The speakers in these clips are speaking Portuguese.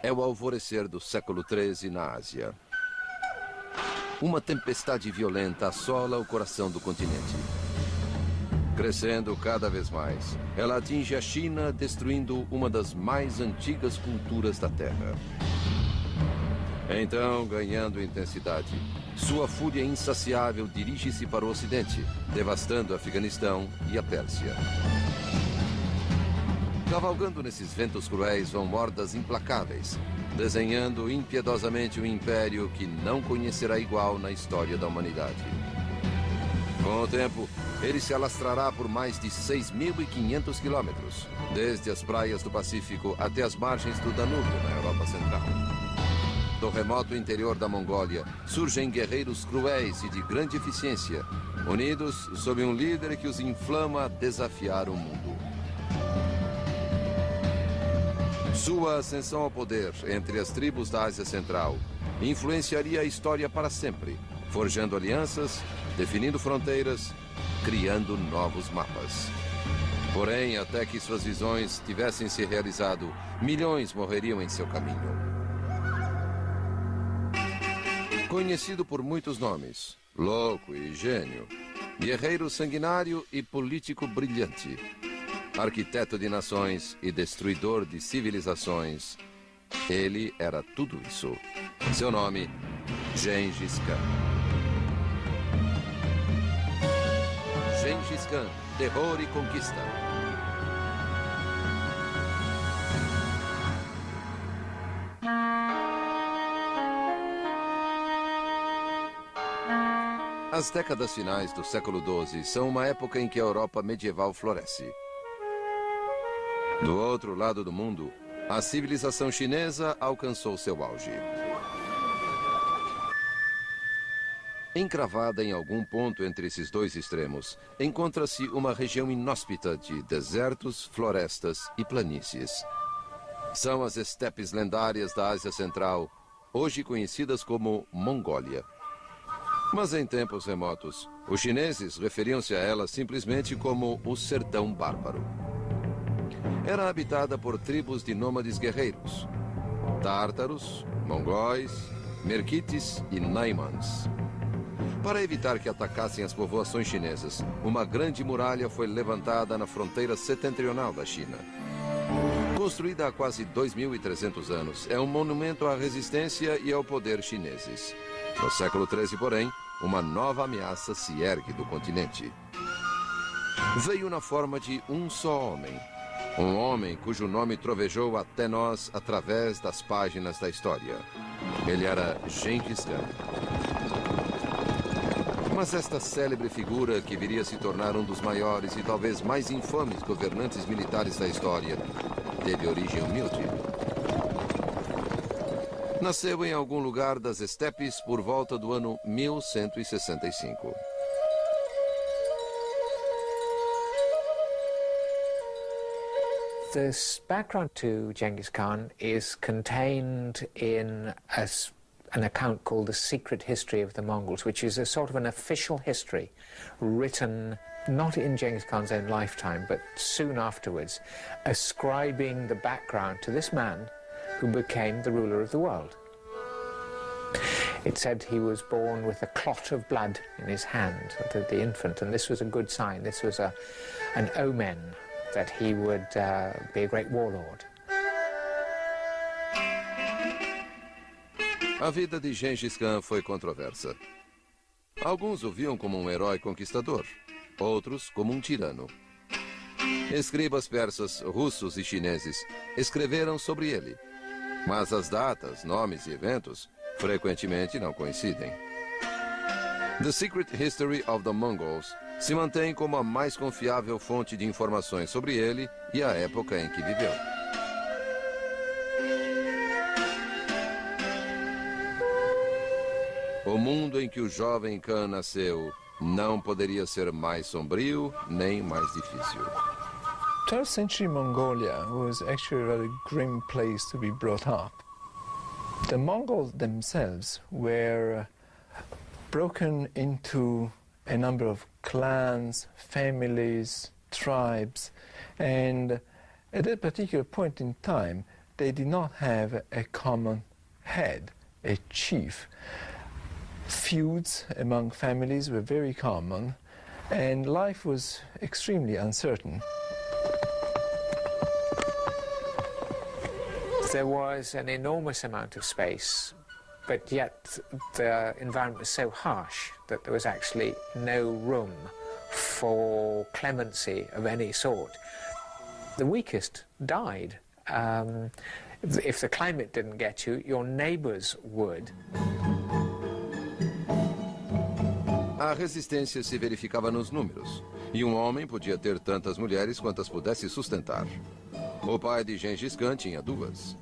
É o alvorecer do século XIII na Ásia. Uma tempestade violenta assola o coração do continente. Crescendo cada vez mais, ela atinge a China, destruindo uma das mais antigas culturas da Terra. Então, ganhando intensidade, sua fúria insaciável dirige-se para o Ocidente, devastando o Afeganistão e a Pérsia. Cavalgando nesses ventos cruéis vão hordas implacáveis, desenhando impiedosamente um império que não conhecerá igual na história da humanidade. Com o tempo, ele se alastrará por mais de 6.500 quilômetros, desde as praias do Pacífico até as margens do Danúbio, na Europa Central. Do remoto interior da Mongólia, surgem guerreiros cruéis e de grande eficiência, unidos sob um líder que os inflama a desafiar o mundo. Sua ascensão ao poder entre as tribos da Ásia Central influenciaria a história para sempre, forjando alianças, definindo fronteiras, criando novos mapas. Porém, até que suas visões tivessem se realizado, milhões morreriam em seu caminho. Conhecido por muitos nomes, louco e gênio, guerreiro sanguinário e político brilhante, arquiteto de nações e destruidor de civilizações, ele era tudo isso. Seu nome, Gengis Khan. Gengis Khan, terror e conquista. As décadas finais do século XII são uma época em que a Europa medieval floresce. Do outro lado do mundo, a civilização chinesa alcançou seu auge. Encravada em algum ponto entre esses dois extremos, encontra-se uma região inóspita de desertos, florestas e planícies. São as estepes lendárias da Ásia Central, hoje conhecidas como Mongólia. Mas em tempos remotos, os chineses referiam-se a ela simplesmente como o Sertão Bárbaro. Era habitada por tribos de nômades guerreiros, tártaros, mongóis, merquites e naimans. Para evitar que atacassem as povoações chinesas, uma grande muralha foi levantada na fronteira setentrional da China. Construída há quase 2.300 anos, é um monumento à resistência e ao poder chineses. No século XIII, porém, uma nova ameaça se ergue do continente. Veio na forma de um só homem. Um homem cujo nome trovejou até nós através das páginas da história. Ele era Gengis Khan. Mas esta célebre figura, que viria a se tornar um dos maiores e talvez mais infames governantes militares da história, teve origem humilde. Nasceu em algum lugar das estepes por volta do ano 1165. This background to Genghis Khan is contained in an account called The Secret History of the Mongols, which is a sort of an official history written not in Genghis Khan's own lifetime, but soon afterwards, ascribing the background to this man who became the ruler of the world. It said he was born with a clot of blood in his hand, the infant, and this was a good sign. This was an omen that he would be a great warlord. A vida de Gengis Khan foi controversa. Alguns o viam como um herói conquistador, outros como um tirano. Escribas persas, russos e chineses escreveram sobre ele, mas as datas, nomes e eventos frequentemente não coincidem. The Secret History of the Mongols se mantém como a mais confiável fonte de informações sobre ele e a época em que viveu. O mundo em que o jovem Khan nasceu não poderia ser mais sombrio nem mais difícil. 12th century Mongolia was actually a rather grim place to be brought up. The Mongols themselves were broken into a number of clans, families, tribes, and at that particular point in time, they did not have a common head, a chief. Feuds among families were very common, and life was extremely uncertain. There was an enormous amount of space, but yet the environment was so harsh that there was actually no room for clemency of any sort. The weakest died. If the climate didn't get you, your neighbors would. A resistência se verificava nos números, e um homem podia ter tantas mulheres quantas pudesse sustentar. O pai de Gengis Khan tinha duas.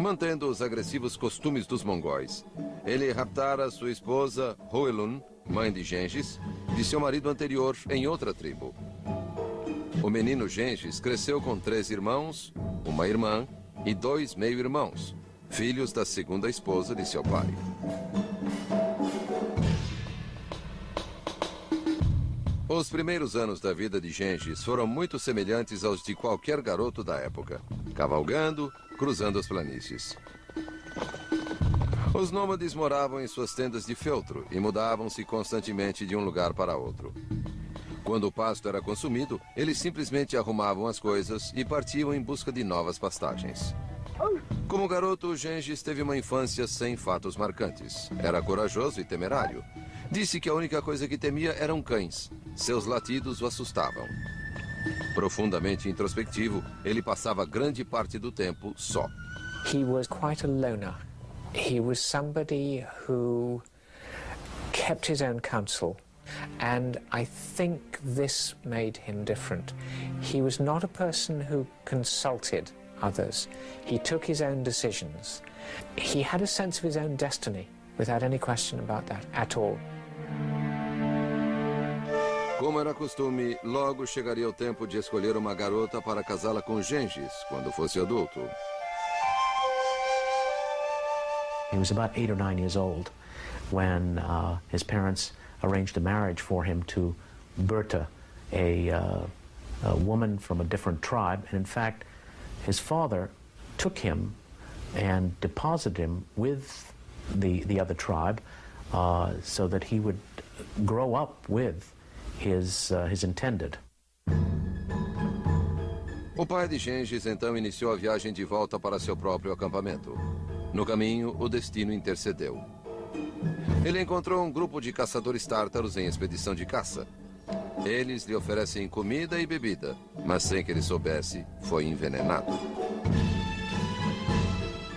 Mantendo os agressivos costumes dos mongóis, ele raptara sua esposa Hoelun, mãe de Gengis, de seu marido anterior em outra tribo. O menino Gengis cresceu com 3 irmãos, uma irmã e 2 meio-irmãos, filhos da segunda esposa de seu pai. Os primeiros anos da vida de Gengis foram muito semelhantes aos de qualquer garoto da época, cavalgando, cruzando as planícies. Os nômades moravam em suas tendas de feltro e mudavam-se constantemente de um lugar para outro. Quando o pasto era consumido, eles simplesmente arrumavam as coisas e partiam em busca de novas pastagens. Como garoto, Gengis teve uma infância sem fatos marcantes. Era corajoso e temerário. Disse que a única coisa que temia eram cães. Seus latidos o assustavam. Profundamente introspectivo, ele passava grande parte do tempo só. He was quite a loner. He was somebody who kept his own counsel. And I think this made him different. He was not a person who consulted others. He took his own decisions. He had a sense of his own destiny, without any question about that at all. Como era costume, logo chegaria o tempo de escolher uma garota para casá-la com Gengis, quando fosse adulto. He was about 8 or 9 years old when his parents arranged a marriage for him to Berta, a woman from a different tribe. And in fact, his father took him and deposited him with the other tribe so that he would grow up with his intended. O pai de Gengis então iniciou a viagem de volta para seu próprio acampamento. No caminho, o destino intercedeu. Ele encontrou um grupo de caçadores tártaros em expedição de caça. Eles lhe oferecem comida e bebida, mas sem que ele soubesse, foi envenenado.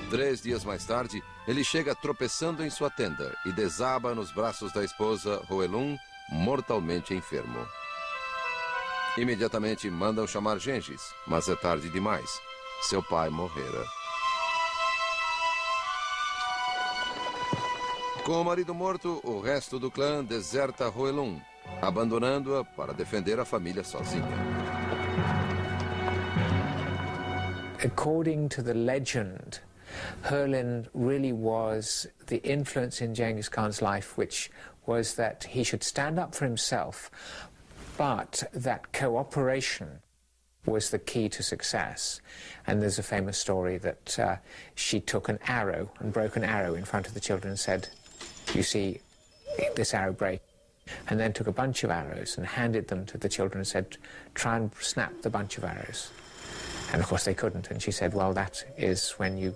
3 dias mais tarde, ele chega tropeçando em sua tenda e desaba nos braços da esposa Hoelun, mortalmente enfermo. Imediatamente mandam chamar Gengis, mas é tarde demais. Seu pai morrera. Com o marido morto, o resto do clã deserta Hoelun, abandonando-a para defender a família sozinha. According to the legend, Hurlin really was the influence in Genghis Khan's life, which was that he should stand up for himself, but that cooperation was the key to success. And there's a famous story that she took an arrow and broke an arrow in front of the children and said, "You see this arrow break," and then took a bunch of arrows and handed them to the children and said, "Try and snap the bunch of arrows." And of course they couldn't, and she said, "Well, that is when you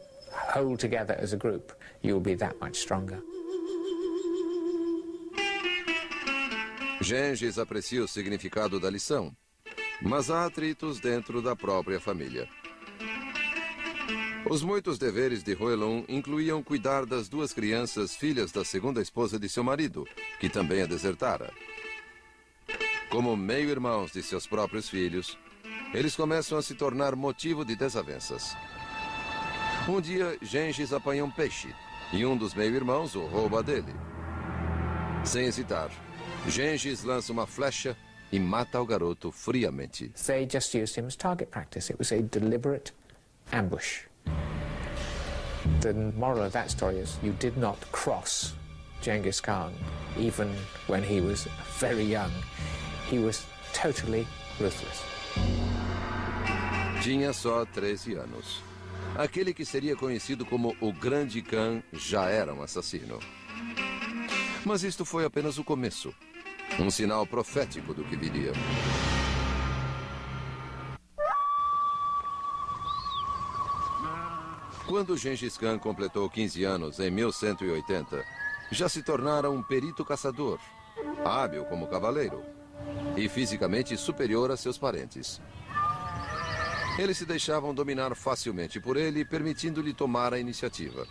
hold together as a group, you'll be that much stronger." Gengis aprecia o significado da lição, mas há atritos dentro da própria família. Os muitos deveres de Hoelun incluíam cuidar das 2 crianças filhas da segunda esposa de seu marido, que também a desertara. Como meio-irmãos de seus próprios filhos, eles começam a se tornar motivo de desavenças. Um dia, Gengis apanha um peixe, e um dos meio-irmãos o rouba dele. Sem hesitar, Gengis lança uma flecha e mata o garoto friamente. They just used him as target practice. It was a deliberate ambush. The moral of that story is you did not cross Genghis Khan, even when he was very young. He was totally ruthless. Tinha só 13 anos. Aquele que seria conhecido como o Grande Khan já era um assassino. Mas isto foi apenas o começo. Um sinal profético do que viria. Quando Gengis Khan completou 15 anos, em 1180, já se tornara um perito caçador, hábil como cavaleiro e fisicamente superior a seus parentes. Eles se deixavam dominar facilmente por ele, permitindo-lhe tomar a iniciativa.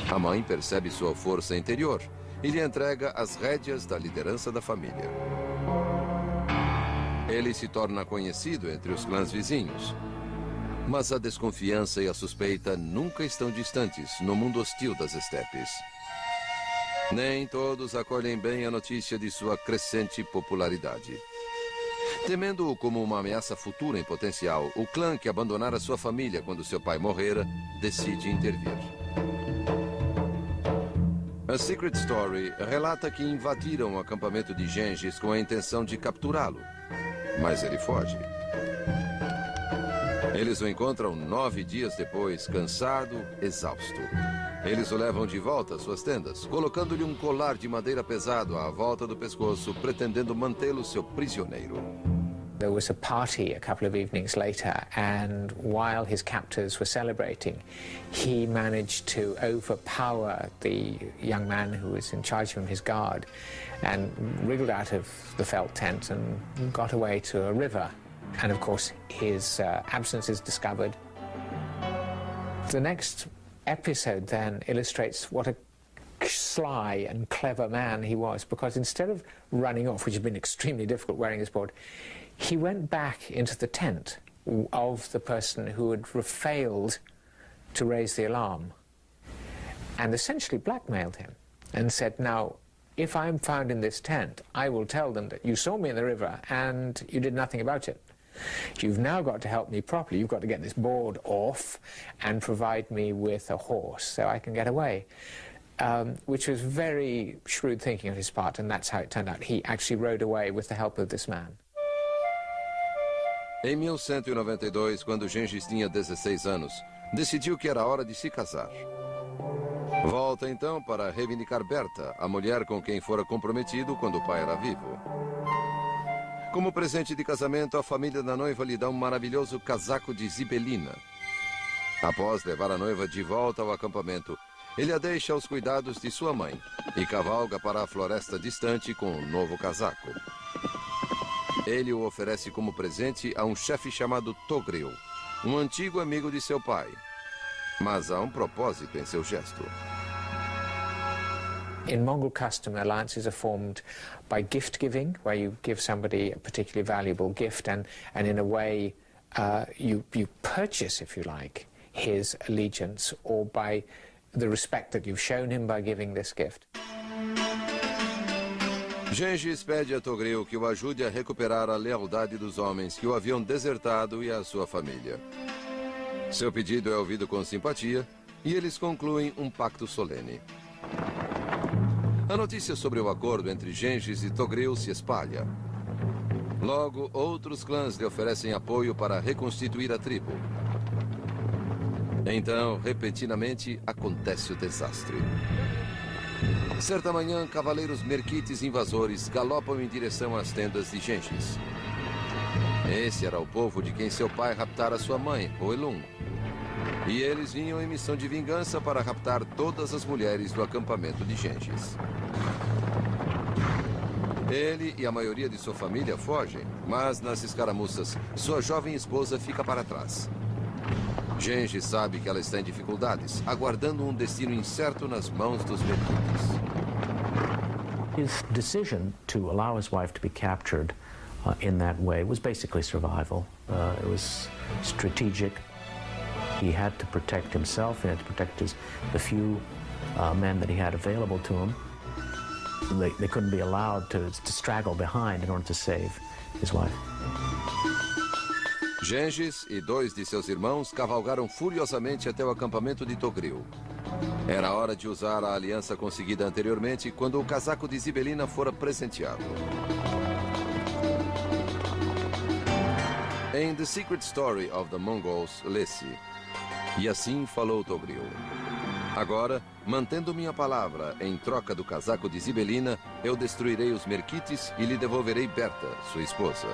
A mãe percebe sua força interior e lhe entrega as rédeas da liderança da família. Ele se torna conhecido entre os clãs vizinhos. Mas a desconfiança e a suspeita nunca estão distantes no mundo hostil das estepes. Nem todos acolhem bem a notícia de sua crescente popularidade. Temendo-o como uma ameaça futura em potencial, o clã que abandonara sua família quando seu pai morrera, decide intervir. A Secret Story relata que invadiram o acampamento de Gengis com a intenção de capturá-lo, mas ele foge. Eles o encontram 9 dias depois, cansado, exausto. Eles o levam de volta às suas tendas, colocando-lhe um colar de madeira pesado à volta do pescoço, pretendendo mantê-lo seu prisioneiro. There was a party a couple of evenings later, and while his captors were celebrating, he managed to overpower the young man who was in charge of him, his guard, and wriggled out of the felt tent and got away to a river. And of course, his absence is discovered. The next episode then illustrates what a sly and clever man he was, because instead of running off, which had been extremely difficult wearing his board, he went back into the tent of the person who had failed to raise the alarm and essentially blackmailed him and said, now, if I'm found in this tent, I will tell them that you saw me in the river and you did nothing about it. You've now got to help me properly. You've got to get this board off and provide me with a horse so I can get away. Which was very shrewd thinking on his part, and that's how it turned out. He actually rode away with the help of this man. Em 1192, quando Gengis tinha 16 anos, decidiu que era hora de se casar. Volta então para reivindicar Berta, a mulher com quem fora comprometido quando o pai era vivo. Como presente de casamento, a família da noiva lhe dá um maravilhoso casaco de zibelina. Após levar a noiva de volta ao acampamento, ele a deixa aos cuidados de sua mãe e cavalga para a floresta distante com o novo casaco. Ele o oferece como presente a um chefe chamado Togril, um antigo amigo de seu pai. Mas há um propósito em seu gesto. In Mongol custom, alliances are formed by gift giving, where you give somebody a particularly valuable gift, and in a way you purchase, if you like, his allegiance, or by the respect that you've shown him by giving this gift. Gengis pede a Togril que o ajude a recuperar a lealdade dos homens que o haviam desertado e a sua família. Seu pedido é ouvido com simpatia e eles concluem um pacto solene. A notícia sobre o acordo entre Gengis e Togril se espalha. Logo, outros clãs lhe oferecem apoio para reconstituir a tribo. Então, repentinamente, acontece o desastre. Certa manhã, cavaleiros merquites invasores galopam em direção às tendas de Gengis. Esse era o povo de quem seu pai raptara sua mãe, Oelum. E eles vinham em missão de vingança para raptar todas as mulheres do acampamento de Gengis. Ele e a maioria de sua família fogem, mas nas escaramuças, sua jovem esposa fica para trás. Gengis sabe que ela está em dificuldades, aguardando um destino incerto nas mãos dos merquites. His decision to allow his wife to be captured in that way was basically survival. It was strategic. He had to protect himself. He had to protect the few men that he had available to him. They couldn't be allowed to straggle behind in order to save his wife. Gengis e 2 de seus irmãos cavalgaram furiosamente até o acampamento de Togril. Era hora de usar a aliança conseguida anteriormente quando o casaco de zibelina fora presenteado. Em The Secret Story of the Mongols, lê-se: E assim falou Togril. Agora, mantendo minha palavra em troca do casaco de Zibelina, eu destruirei os Merquites e lhe devolverei Berta, sua esposa.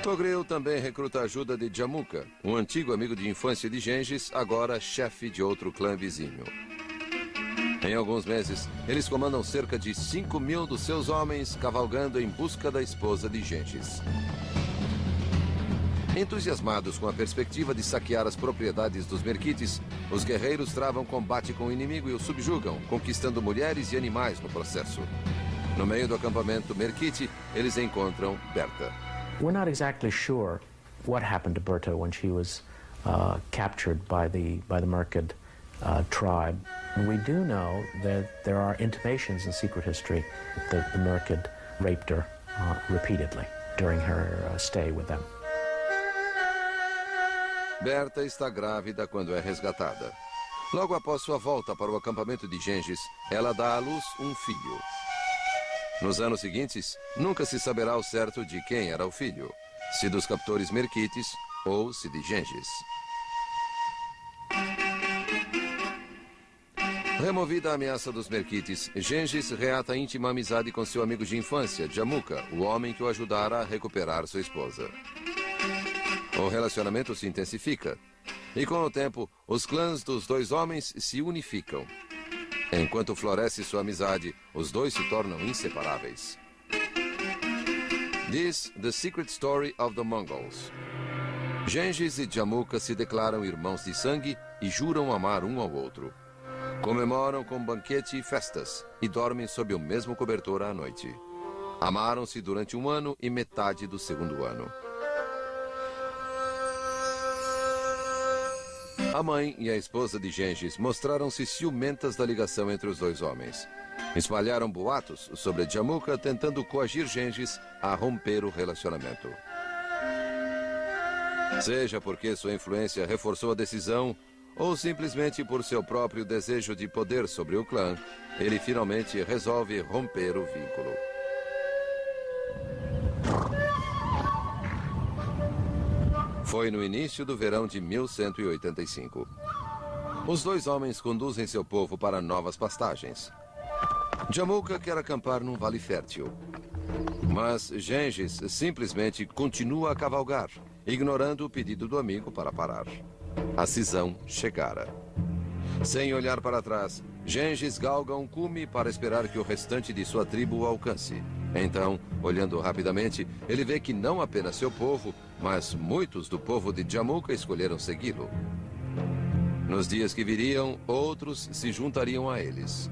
Togril também recruta a ajuda de Jamuka, um antigo amigo de infância de Gengis, agora chefe de outro clã vizinho. Em alguns meses, eles comandam cerca de 5.000 dos seus homens cavalgando em busca da esposa de Gengis. Entusiasmados com a perspectiva de saquear as propriedades dos Merquites, os guerreiros travam combate com o inimigo e o subjugam, conquistando mulheres e animais no processo. No meio do acampamento Merquite, eles encontram Berta. We're not exactly sure what happened to Berta when she was captured by the Merkid tribe. We do know that there are intimations in secret history that the Merkid raped her repeatedly during her stay with them. Berta está grávida quando é resgatada. Logo após sua volta para o acampamento de Gengis, ela dá à luz um filho. Nos anos seguintes, nunca se saberá ao certo de quem era o filho, se dos captores Merquites ou se de Gengis. Removida a ameaça dos Merquites, Gengis reata íntima amizade com seu amigo de infância, Jamuka, o homem que o ajudara a recuperar sua esposa. O relacionamento se intensifica, e com o tempo, os clãs dos dois homens se unificam. Enquanto floresce sua amizade, os dois se tornam inseparáveis. This, the secret story of the Mongols. Gengis e Jamuka se declaram irmãos de sangue e juram amar um ao outro. Comemoram com banquete e festas e dormem sob o mesmo cobertor à noite. Amaram-se durante 1 ano e metade do 2º ano. A mãe e a esposa de Gengis mostraram-se ciumentas da ligação entre os dois homens. Espalharam boatos sobre Jamuka, tentando coagir Gengis a romper o relacionamento. Seja porque sua influência reforçou a decisão, ou simplesmente por seu próprio desejo de poder sobre o clã, ele finalmente resolve romper o vínculo. Foi no início do verão de 1185. Os dois homens conduzem seu povo para novas pastagens. Jamuka quer acampar num vale fértil. Mas Gengis simplesmente continua a cavalgar, ignorando o pedido do amigo para parar. A cisão chegara. Sem olhar para trás, Gengis galga um cume para esperar que o restante de sua tribo o alcance. Então, olhando rapidamente, ele vê que não apenas seu povo, mas muitos do povo de Jamuka escolheram segui-lo. Nos dias que viriam, outros se juntariam a eles.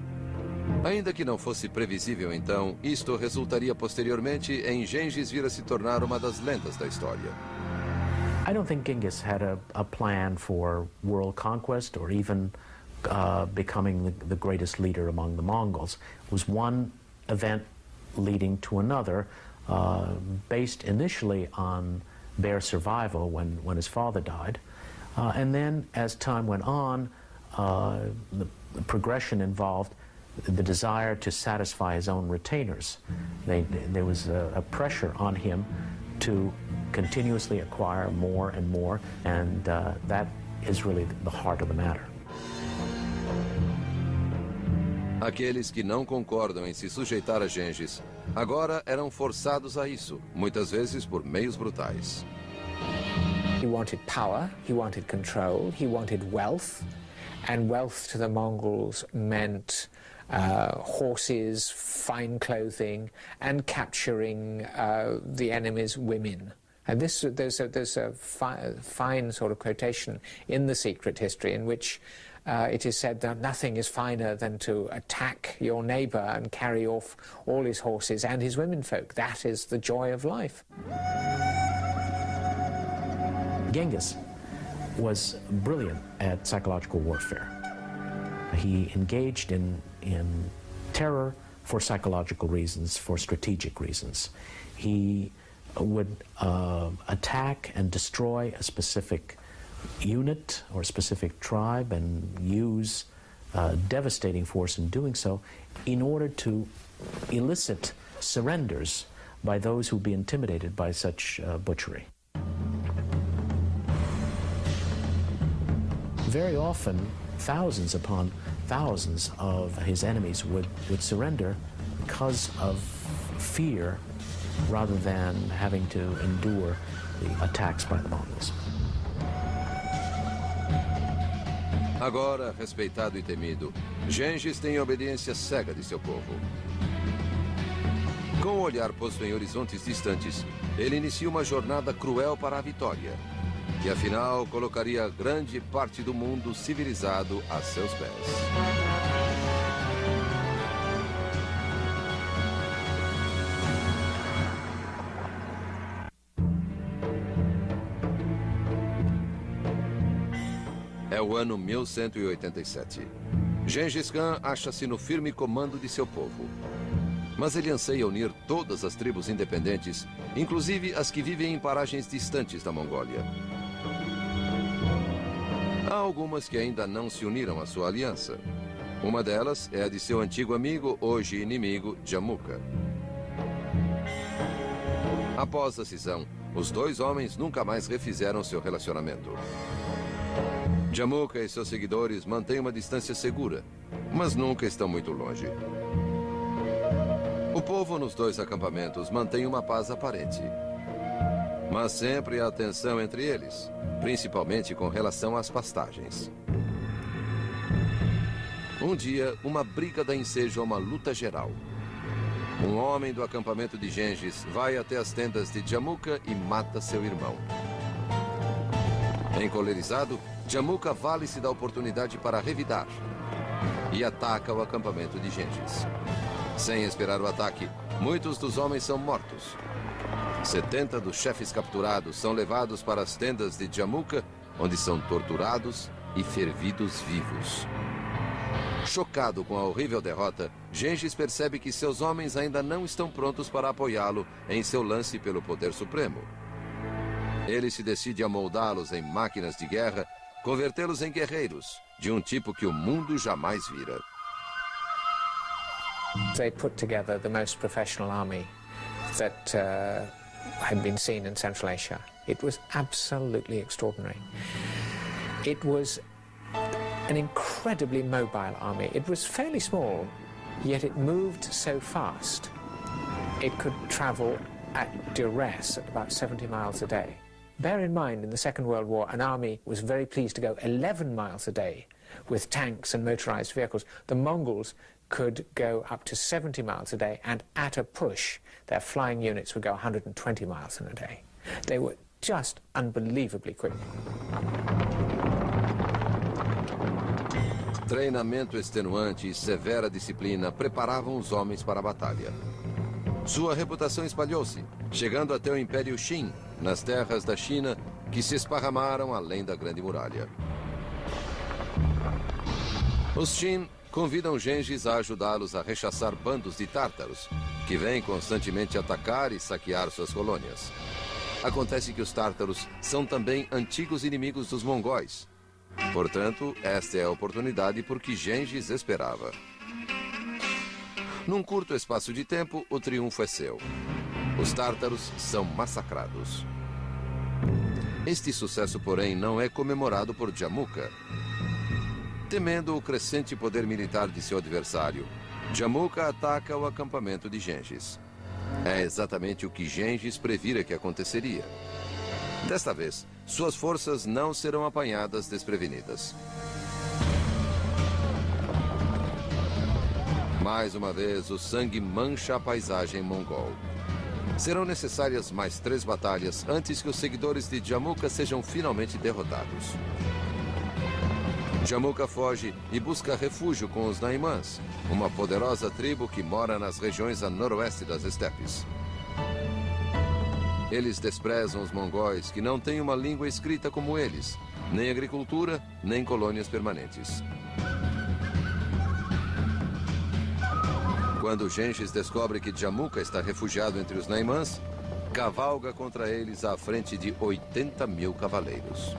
Ainda que não fosse previsível então, isto resultaria posteriormente em Gengis vir a se tornar uma das lendas da história. I don't think Genghis had a plan for world conquest or even becoming the greatest leader among the Mongols. It was one event leading to another, based initially on their survival when his father died. And then as time went on, the progression involved the desire to satisfy his own retainers. There was a pressure on him to continuously acquire more and more, and that is really the heart of the matter. Aqueles que não concordam em se sujeitar a Gengis, agora eram forçados a isso, muitas vezes por meios brutais. He wanted power, he wanted control, he wanted wealth, and wealth to the Mongols meant horses, fine clothing, and capturing the enemy's women. And there's a fine sort of quotation in the secret history in which it is said that nothing is finer than to attack your neighbor and carry off all his horses and his womenfolk. That is the joy of life. Genghis was brilliant at psychological warfare. He engaged in terror for psychological reasons, for strategic reasons. He would attack and destroy a specific unit or a specific tribe and use devastating force in doing so in order to elicit surrenders by those who would be intimidated by such butchery. Very often, thousands upon thousands of his enemies would surrender because of fear rather than having to endure the attacks by the Mongols. Agora, respeitado e temido, Gengis tem a obediência cega de seu povo. Com o olhar posto em horizontes distantes, ele inicia uma jornada cruel para a vitória, que afinal colocaria grande parte do mundo civilizado a seus pés. É o ano 1187. Gengis Khan acha-se no firme comando de seu povo. Mas ele anseia unir todas as tribos independentes, inclusive as que vivem em paragens distantes da Mongólia. Há algumas que ainda não se uniram à sua aliança. Uma delas é a de seu antigo amigo, hoje inimigo, Jamukha. Após a cisão, os dois homens nunca mais refizeram seu relacionamento. Jamukha e seus seguidores mantêm uma distância segura, mas nunca estão muito longe. O povo nos dois acampamentos mantém uma paz aparente. Mas sempre há tensão entre eles, principalmente com relação às pastagens. Um dia, uma briga dá ensejo a uma luta geral. Um homem do acampamento de Gengis vai até as tendas de Jamukha e mata seu irmão. Encolerizado, Jamukha vale-se da oportunidade para revidar e ataca o acampamento de Gengis. Sem esperar o ataque, muitos dos homens são mortos. 70 dos chefes capturados são levados para as tendas de Jamukha, onde são torturados e fervidos vivos. Chocado com a horrível derrota, Gengis percebe que seus homens ainda não estão prontos para apoiá-lo em seu lance pelo poder supremo. Ele se decide a moldá-los em máquinas de guerra, convertê-los em guerreiros, de um tipo que o mundo jamais vira. They put together the most professional army that had been seen in Central Asia. It was absolutely extraordinary. It was an incredibly mobile army. It was fairly small, yet it moved so fast. It could travel at duress at about 70 miles a day. Bear in mind, in the Second World War, an army was very pleased to go 11 miles a day with tanks and motorized vehicles. The Mongols could go up to 70 miles a day, and at a push, their flying units would go 120 miles in a day. They were just unbelievably quick. Treinamento extenuante e severa disciplina preparavam os homens para a batalha. Sua reputação espalhou-se, chegando até o Império Qin, nas terras da China, que se esparramaram além da Grande Muralha. Os Qin convidam Gengis a ajudá-los a rechaçar bandos de tártaros, que vêm constantemente atacar e saquear suas colônias. Acontece que os tártaros são também antigos inimigos dos mongóis. Portanto, esta é a oportunidade por que Gengis esperava. Num curto espaço de tempo, o triunfo é seu. Os tártaros são massacrados. Este sucesso, porém, não é comemorado por Jamukha. Temendo o crescente poder militar de seu adversário, Jamukha ataca o acampamento de Gengis. É exatamente o que Gengis previra que aconteceria. Desta vez, suas forças não serão apanhadas desprevenidas. Mais uma vez, o sangue mancha a paisagem mongol. Serão necessárias mais 3 batalhas antes que os seguidores de Jamukha sejam finalmente derrotados. Jamukha foge e busca refúgio com os Naimãs, uma poderosa tribo que mora nas regiões a noroeste das estepes. Eles desprezam os mongóis, que não têm uma língua escrita como eles, nem agricultura, nem colônias permanentes. Quando Gengis descobre que Jamukha está refugiado entre os Naimãs, cavalga contra eles à frente de 80 mil cavaleiros.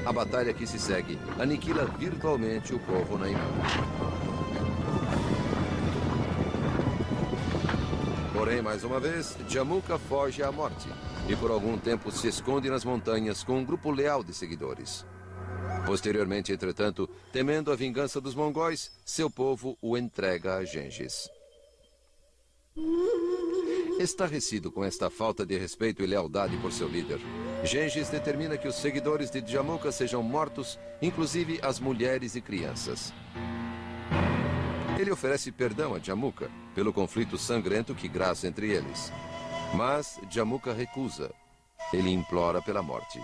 A batalha que se segue aniquila virtualmente o povo Naimã. Porém, mais uma vez, Jamuka foge à morte e por algum tempo se esconde nas montanhas com um grupo leal de seguidores. Posteriormente, entretanto, temendo a vingança dos mongóis, seu povo o entrega a Gengis. Estarrecido com esta falta de respeito e lealdade por seu líder, Gengis determina que os seguidores de Jamuka sejam mortos, inclusive as mulheres e crianças. Ele oferece perdão a Jamuka pelo conflito sangrento que graça entre eles. Mas Jamuka recusa. Ele implora pela morte.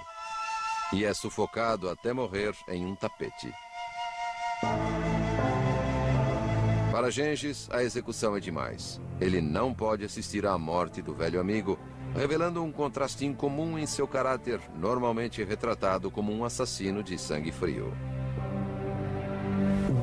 E é sufocado até morrer em um tapete. Para Gengis, a execução é demais. Ele não pode assistir à morte do velho amigo, revelando um contraste incomum em seu caráter, normalmente retratado como um assassino de sangue frio.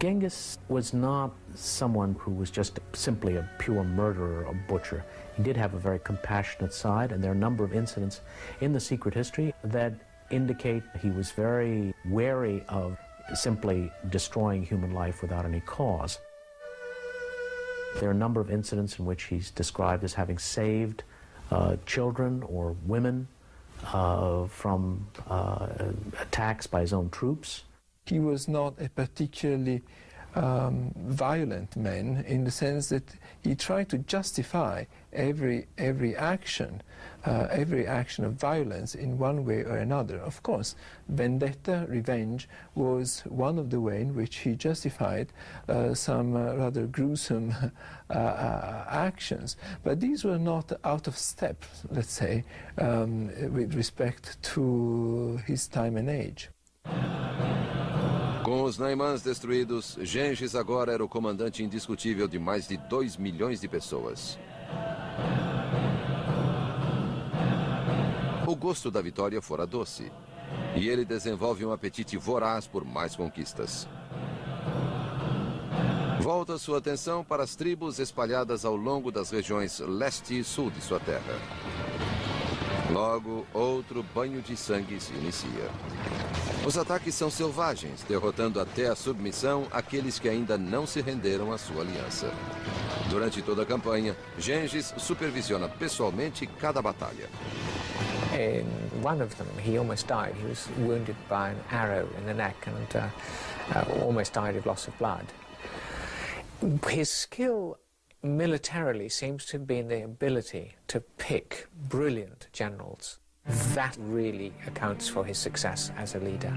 Genghis was not someone who was just simply a pure murderer or butcher. He did have a very compassionate side, and there are a number of incidents in the secret history that indicate he was very wary of simply destroying human life without any cause. There are a number of incidents in which he's described as having saved children or women from attacks by his own troops. He was not a particularly violent man in the sense that he tried to justify every action of violence in one way or another. Of course, vendetta, revenge, was one of the ways in which he justified some rather gruesome actions. But these were not out of step, let's say, with respect to his time and age. Com os Naimãs destruídos, Gengis agora era o comandante indiscutível de mais de 2 milhões de pessoas. O gosto da vitória fora doce, e ele desenvolve um apetite voraz por mais conquistas. Volta sua atenção para as tribos espalhadas ao longo das regiões leste e sul de sua terra. Logo, outro banho de sangue se inicia. Os ataques são selvagens, derrotando até a submissão aqueles que ainda não se renderam à sua aliança. Durante toda a campanha, Gengis supervisiona pessoalmente cada batalha. In one of them, he almost died. He was wounded by an arrow in the neck and almost died of loss of blood. His skill militarily seems to have been the ability to pick brilliant generals. That really accounts for his success as a leader.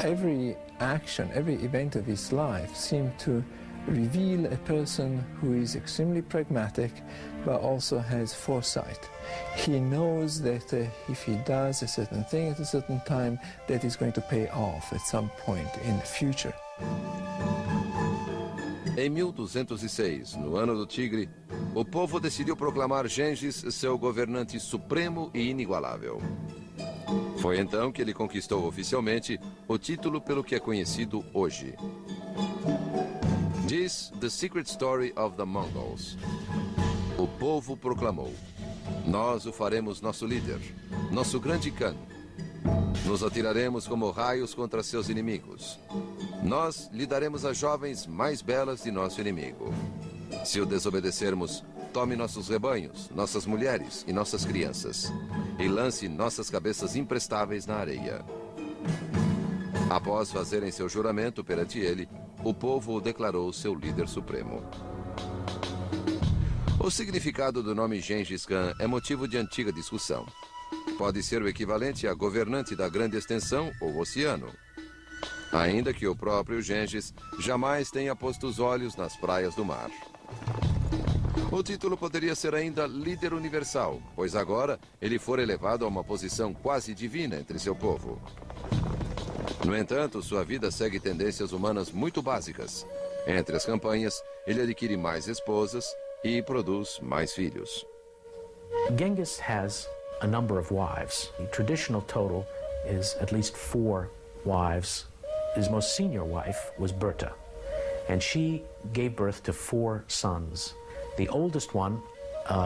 Every action, every event of his life seemed to reveal a person who is extremely pragmatic but also has foresight. He knows that if he does a certain thing at a certain time, that is going to pay off at some point in the future. Em 1206, no ano do Tigre, o povo decidiu proclamar Gengis seu governante supremo e inigualável. Foi então que ele conquistou oficialmente o título pelo que é conhecido hoje. Diz The Secret Story of the Mongols. O povo proclamou: nós o faremos nosso líder, nosso grande Khan. Nos atiraremos como raios contra seus inimigos. Nós lhe daremos as jovens mais belas de nosso inimigo. Se o desobedecermos, tome nossos rebanhos, nossas mulheres e nossas crianças, e lance nossas cabeças imprestáveis na areia. Após fazerem seu juramento perante ele, o povo o declarou seu líder supremo. O significado do nome Gengis Khan é motivo de antiga discussão. Pode ser o equivalente a governante da grande extensão ou oceano. Ainda que o próprio Gengis jamais tenha posto os olhos nas praias do mar. O título poderia ser ainda líder universal, pois agora ele fora elevado a uma posição quase divina entre seu povo. No entanto, sua vida segue tendências humanas muito básicas. Entre as campanhas, ele adquire mais esposas e produz mais filhos. Genghis has a number of wives. The traditional total is at least 4 wives. His most senior wife was Berta, and she gave birth to 4 sons. The oldest one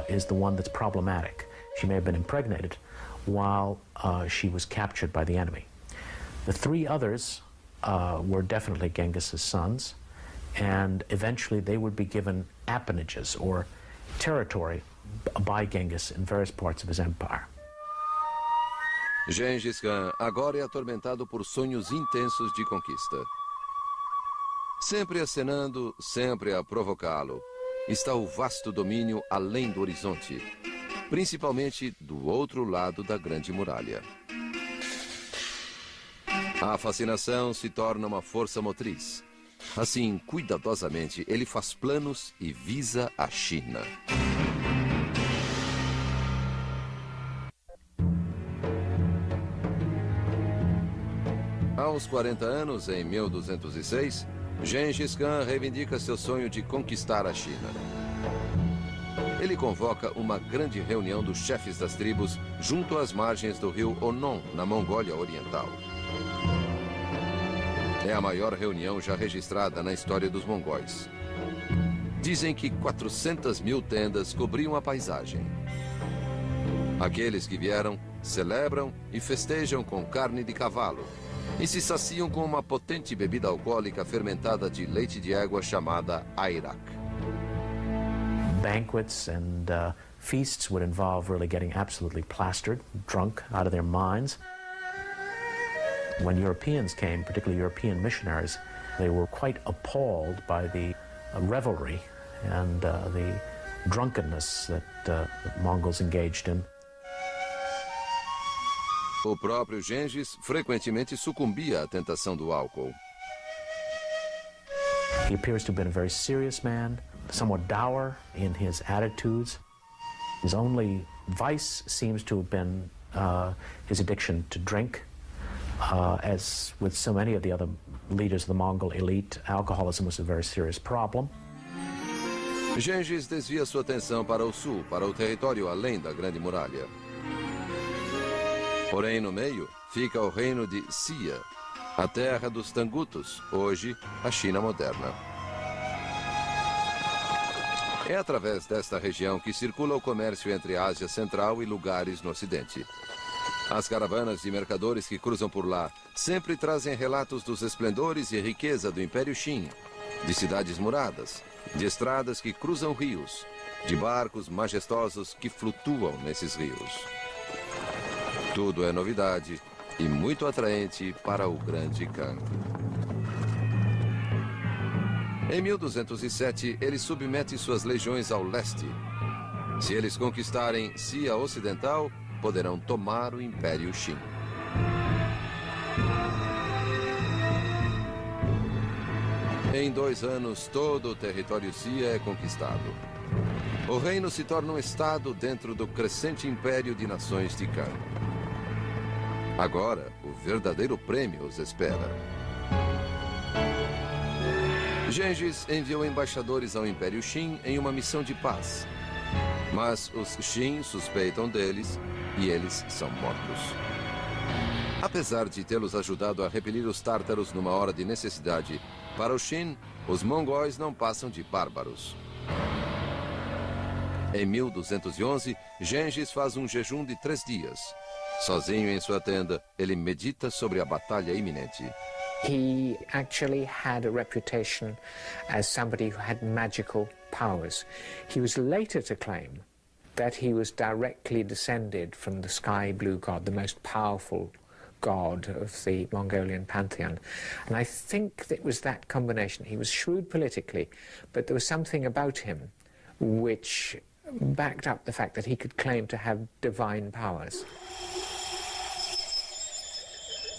is the one that's problematic. She may have been impregnated while she was captured by the enemy. The 3 others were definitely Genghis's sons, and eventually they would be given appanages or territory by Genghis in various parts of his empire. Gengis Khan agora é atormentado por sonhos intensos de conquista. Sempre acenando, sempre a provocá-lo, está o vasto domínio além do horizonte, principalmente do outro lado da Grande Muralha. A fascinação se torna uma força motriz. Assim, cuidadosamente, ele faz planos e visa a China. Aos 40 anos, em 1206, Gengis Khan reivindica seu sonho de conquistar a China. Ele convoca uma grande reunião dos chefes das tribos junto às margens do rio Onon, na Mongólia Oriental. É a maior reunião já registrada na história dos mongóis. Dizem que 400.000 tendas cobriam a paisagem. Aqueles que vieram celebram e festejam com carne de cavalo e se saciam com uma potente bebida alcoólica fermentada de leite de égua chamada airak. Banquets and feasts would involve really getting absolutely plastered, drunk out of their minds. When Europeans came, particularly European missionaries, they were quite appalled by the revelry and the drunkenness that the Mongols engaged in. O próprio Gengis frequentemente sucumbia à tentação do álcool. He appears to have been a very serious man, somewhat dour in his attitudes. His only vice seems to have been his addiction to drink. As with so many of the other leaders of the Mongol elite, alcoholism was a very serious problem. Gengis desvia sua atenção para o sul, para o território além da Grande Muralha. Porém, no meio, fica o reino de Xia, a terra dos Tangutos, hoje a China moderna. É através desta região que circula o comércio entre a Ásia Central e lugares no Ocidente. As caravanas de mercadores que cruzam por lá sempre trazem relatos dos esplendores e riqueza do Império Qin, de cidades muradas, de estradas que cruzam rios, de barcos majestosos que flutuam nesses rios. Tudo é novidade e muito atraente para o grande Khan. Em 1207, ele submete suas legiões ao leste. Se eles conquistarem Xia Ocidental, poderão tomar o Império Qin. Em 2 anos, todo o território Xia é conquistado. O reino se torna um estado dentro do crescente império de nações de Khan. Agora, o verdadeiro prêmio os espera. Gengis enviou embaixadores ao Império Qin em uma missão de paz. Mas os Qin suspeitam deles e eles são mortos. Apesar de tê-los ajudado a repelir os tártaros numa hora de necessidade, para os Qin, os mongóis não passam de bárbaros. Em 1211, Gengis faz um jejum de 3 dias. Sozinho em sua tenda, ele medita sobre a batalha iminente. He actually had a reputation as somebody who had magical powers. He was later to claim that he was directly descended from the sky blue god, the most powerful god of the Mongolian pantheon. And I think it was that combination. He was shrewd politically, but there was something about him which backed up the fact that he could claim to have divine powers.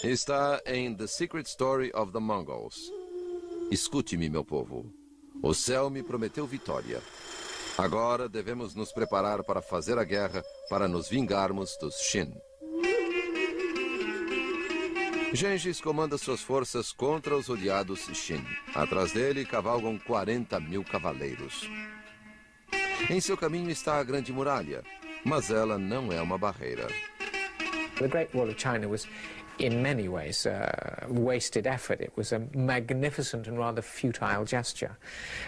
Está em The Secret Story of the Mongols. Escute-me, meu povo. O céu me prometeu vitória. Agora devemos nos preparar para fazer a guerra, para nos vingarmos dos Qin. Gengis comanda suas forças contra os odiados Qin. Atrás dele cavalgam 40.000 cavaleiros. Em seu caminho está a Grande Muralha, mas ela não é uma barreira. The Great Wall of China was, in many ways, wasted effort. It was a magnificent and rather futile gesture.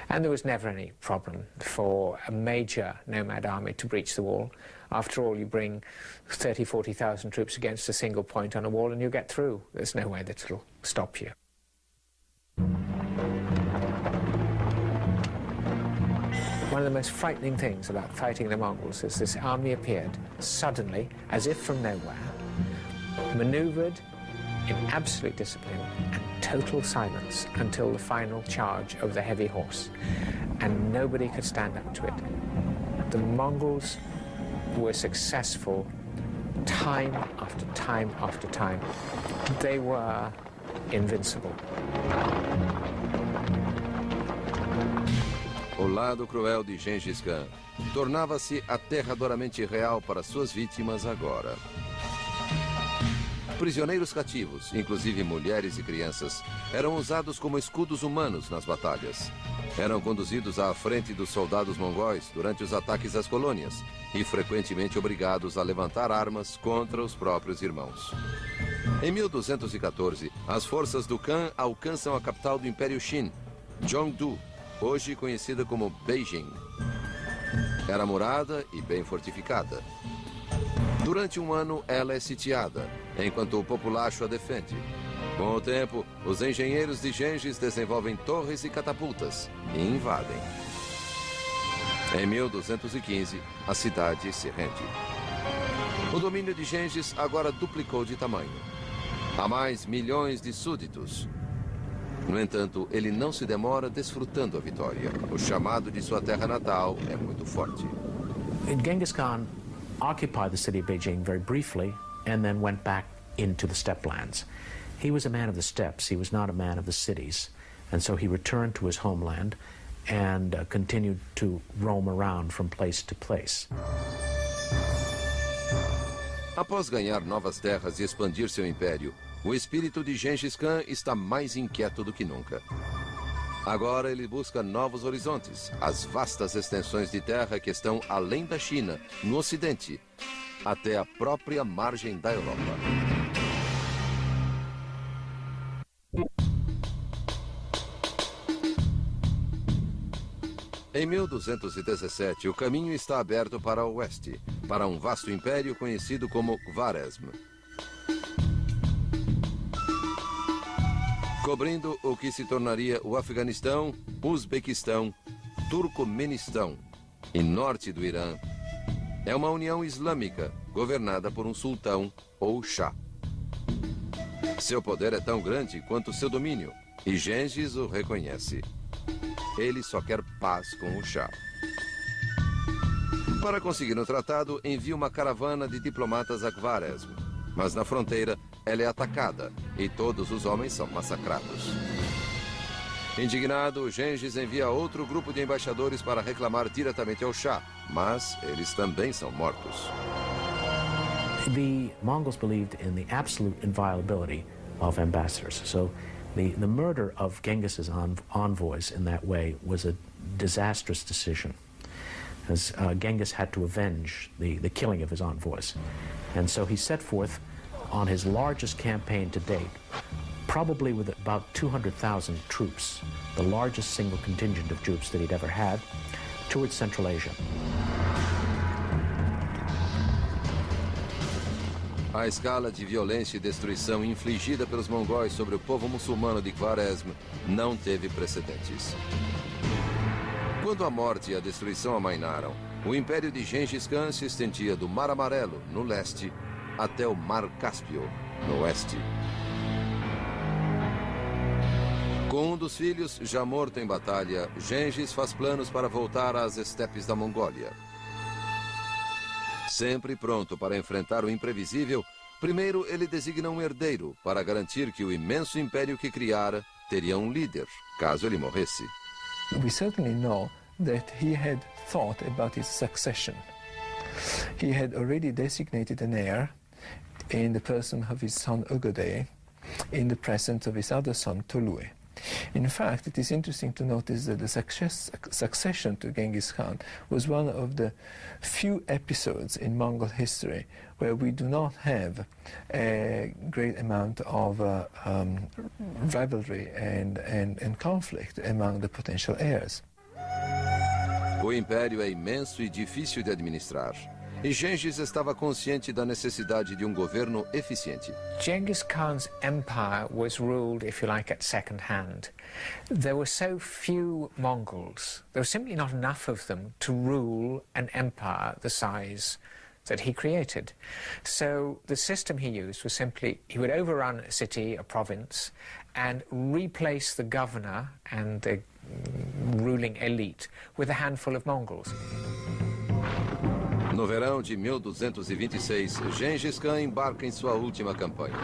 And there was never any problem for a major nomad army to breach the wall. After all, you bring 30,000, 40,000 troops against a single point on a wall and you get through. There's no way that it'll stop you. One of the most frightening things about fighting the Mongols is this army appeared suddenly, as if from nowhere, maneuvered in absolute discipline and total silence until the final charge of the heavy horse, and nobody could stand up to it. The Mongols were successful time after time after time. They were invincible. O lado cruel de Gengis Khan tornava-se aterradoramente real para suas vítimas agora. Prisioneiros cativos, inclusive mulheres e crianças, eram usados como escudos humanos nas batalhas. Eram conduzidos à frente dos soldados mongóis durante os ataques às colônias e frequentemente obrigados a levantar armas contra os próprios irmãos. Em 1214, as forças do Khan alcançam a capital do Império Qin, Zhongdu, hoje conhecida como Beijing. Era murada e bem fortificada. Durante um ano, ela é sitiada, enquanto o populacho a defende. Com o tempo, os engenheiros de Gengis desenvolvem torres e catapultas e invadem. Em 1215, a cidade se rende. O domínio de Gengis agora duplicou de tamanho. Há mais milhões de súditos. No entanto, ele não se demora desfrutando a vitória. O chamado de sua terra natal é muito forte. Genghis Khan occupied the city of Beijing very briefly and then went back into the steppe lands. He was a man of the steppes, he was not a man of the cities, and so he returned to his homeland and continued to roam around from place to place. Após ganhar novas terras e expandir seu império, o espírito de Gengis Khan está mais inquieto do que nunca. Agora ele busca novos horizontes, as vastas extensões de terra que estão além da China, no Ocidente, até a própria margem da Europa. Em 1217, o caminho está aberto para o oeste, para um vasto império conhecido como Khwarezm. Cobrindo o que se tornaria o Afeganistão, Uzbequistão, Turcomenistão e norte do Irã. É uma união islâmica governada por um sultão ou chá. Seu poder é tão grande quanto seu domínio, e Gengis o reconhece. Ele só quer paz com o chá. Para conseguir um tratado, envia uma caravana de diplomatas a Khwarezm. Mas na fronteira, ela é atacada e todos os homens são massacrados. Indignado, Gengis envia outro grupo de embaixadores para reclamar diretamente ao chá, mas eles também são mortos. The Mongols believed in the absolute inviolability of ambassadors. So the murder of Genghis's envoys in that way was a disastrous decision, as Genghis had to avenge the killing of his envoys. And so he set forth on his largest campaign to date, probably with about 200,000 troops, the largest single contingent of troops that he'd ever had, towards Central Asia. A escala de violência e destruição infligida pelos mongóis sobre o povo muçulmano de Khwarezm não teve precedentes. Quando a morte e a destruição amainaram, o império de Gengis Khan se estendia do Mar Amarelo, no leste, até o Mar Cáspio, no oeste. Com um dos filhos já morto em batalha, Gengis faz planos para voltar às estepes da Mongólia. Sempre pronto para enfrentar o imprevisível, primeiro ele designa um herdeiro para garantir que o imenso império que criara teria um líder, caso ele morresse. We certainly know that he had thought about his succession. He had already designated an heir in the person of his son Ögödei, in the presence of his other son Tolui. In fact, it is interesting to notice that the succession to Genghis Khan was one of the few episodes in Mongol history where we do not have a great amount of rivalry and conflict among the potential heirs. O império é imenso e difícil de administrar. e Gengis estava consciente da necessidade de um governo eficiente. Genghis Khan's empire was ruled, if you like, at second hand. There were so few Mongols, there was simply not enough of them to rule an empire the size that he created. So the system he used was simply, he would overrun a city, a province, and replace the governor and the ruling elite with a handful of Mongols. No verão de 1226, Gengis Khan embarca em sua última campanha.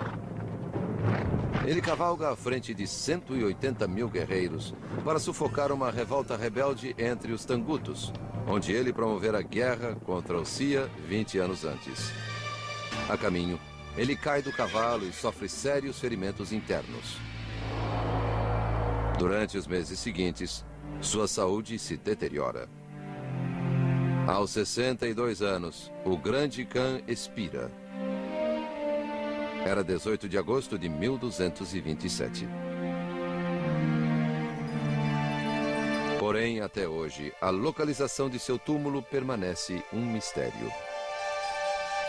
Ele cavalga à frente de 180 mil guerreiros para sufocar uma revolta rebelde entre os Tangutos, onde ele promovera guerra contra o Xia 20 anos antes. A caminho, ele cai do cavalo e sofre sérios ferimentos internos. Durante os meses seguintes, sua saúde se deteriora. Aos 62 anos, o grande Khan expira. Era 18 de agosto de 1227. Porém, até hoje, a localização de seu túmulo permanece um mistério.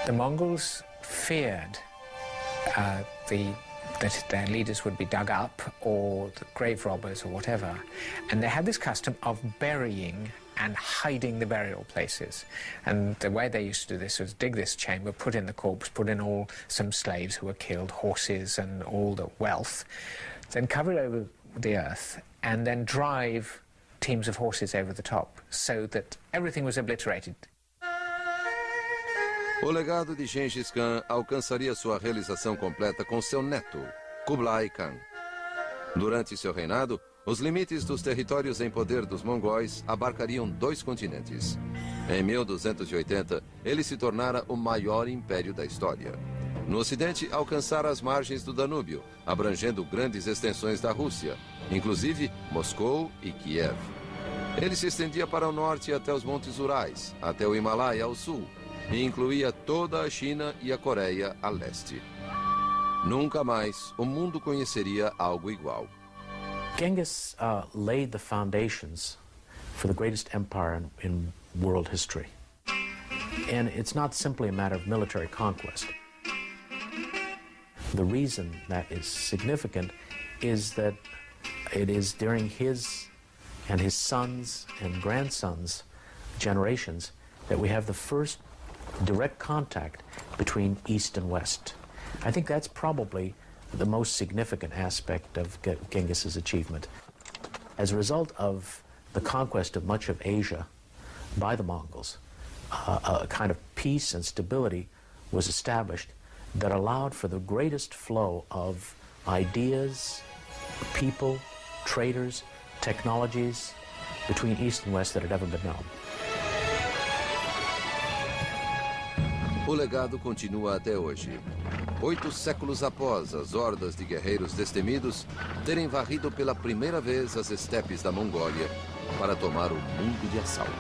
The Mongols feared that their leaders would be dug up, or the grave robbers, or whatever. And they had this custom of burying and hiding the burial places. And the way they used to do this was dig this chamber, put in the corpse, put in some slaves who were killed, horses and all the wealth, then cover it over the earth, and then drive teams of horses over the top, so that everything was obliterated. O legado de Gengis Khan alcançaria sua realização completa com seu neto, Kublai Khan. Durante seu reinado, os limites dos territórios em poder dos mongóis abarcariam 2 continentes. Em 1280, ele se tornara o maior império da história. No ocidente, alcançara as margens do Danúbio, abrangendo grandes extensões da Rússia, inclusive Moscou e Kiev. Ele se estendia para o norte até os Montes Urais, até o Himalaia ao sul, e incluía toda a China e a Coreia a leste. Nunca mais o mundo conheceria algo igual. Genghis laid the foundations for the greatest empire in world history. And it's not simply a matter of military conquest. The reason that is significant is that it is during his and his sons and grandsons' generations that we have the first direct contact between East and West. I think that's probably the most significant aspect of Genghis's achievement. As a result of the conquest of much of Asia by the Mongols, a kind of peace and stability was established that allowed for the greatest flow of ideas, people, traders, technologies between East and West that had ever been known. O legado continua até hoje. 8 séculos após as hordas de guerreiros destemidos terem varrido pela primeira vez as estepes da Mongólia para tomar o mundo de assalto.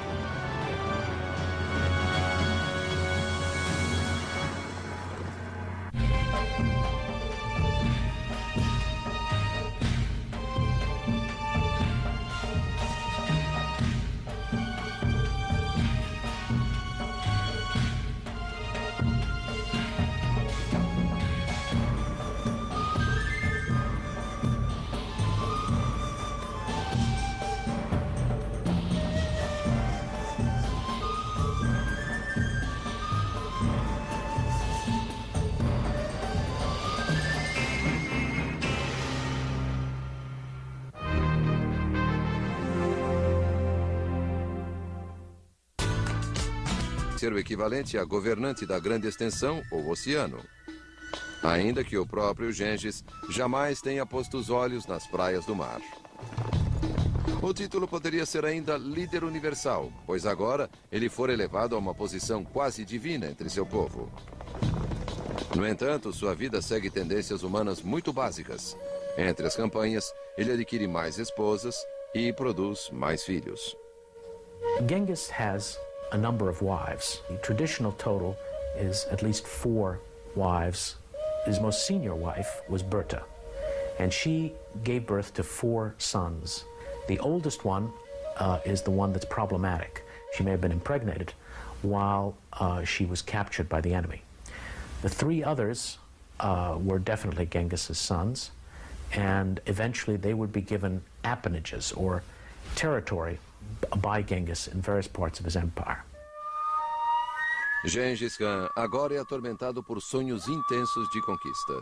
Ser o equivalente a governante da grande extensão ou oceano. Ainda que o próprio Gengis jamais tenha posto os olhos nas praias do mar. O título poderia ser ainda líder universal, pois agora ele for elevado a uma posição quase divina entre seu povo. No entanto, sua vida segue tendências humanas muito básicas. Entre as campanhas, ele adquire mais esposas e produz mais filhos. Genghis has a number of wives. The traditional total is at least 4 wives. His most senior wife was Berta, and she gave birth to 4 sons. The oldest one is the one that's problematic. She may have been impregnated while she was captured by the enemy. The three others were definitely Genghis's sons, and eventually they would be given appanages or territory by Genghis in various parts of his empire. Gengis Khan agora é atormentado por sonhos intensos de conquista.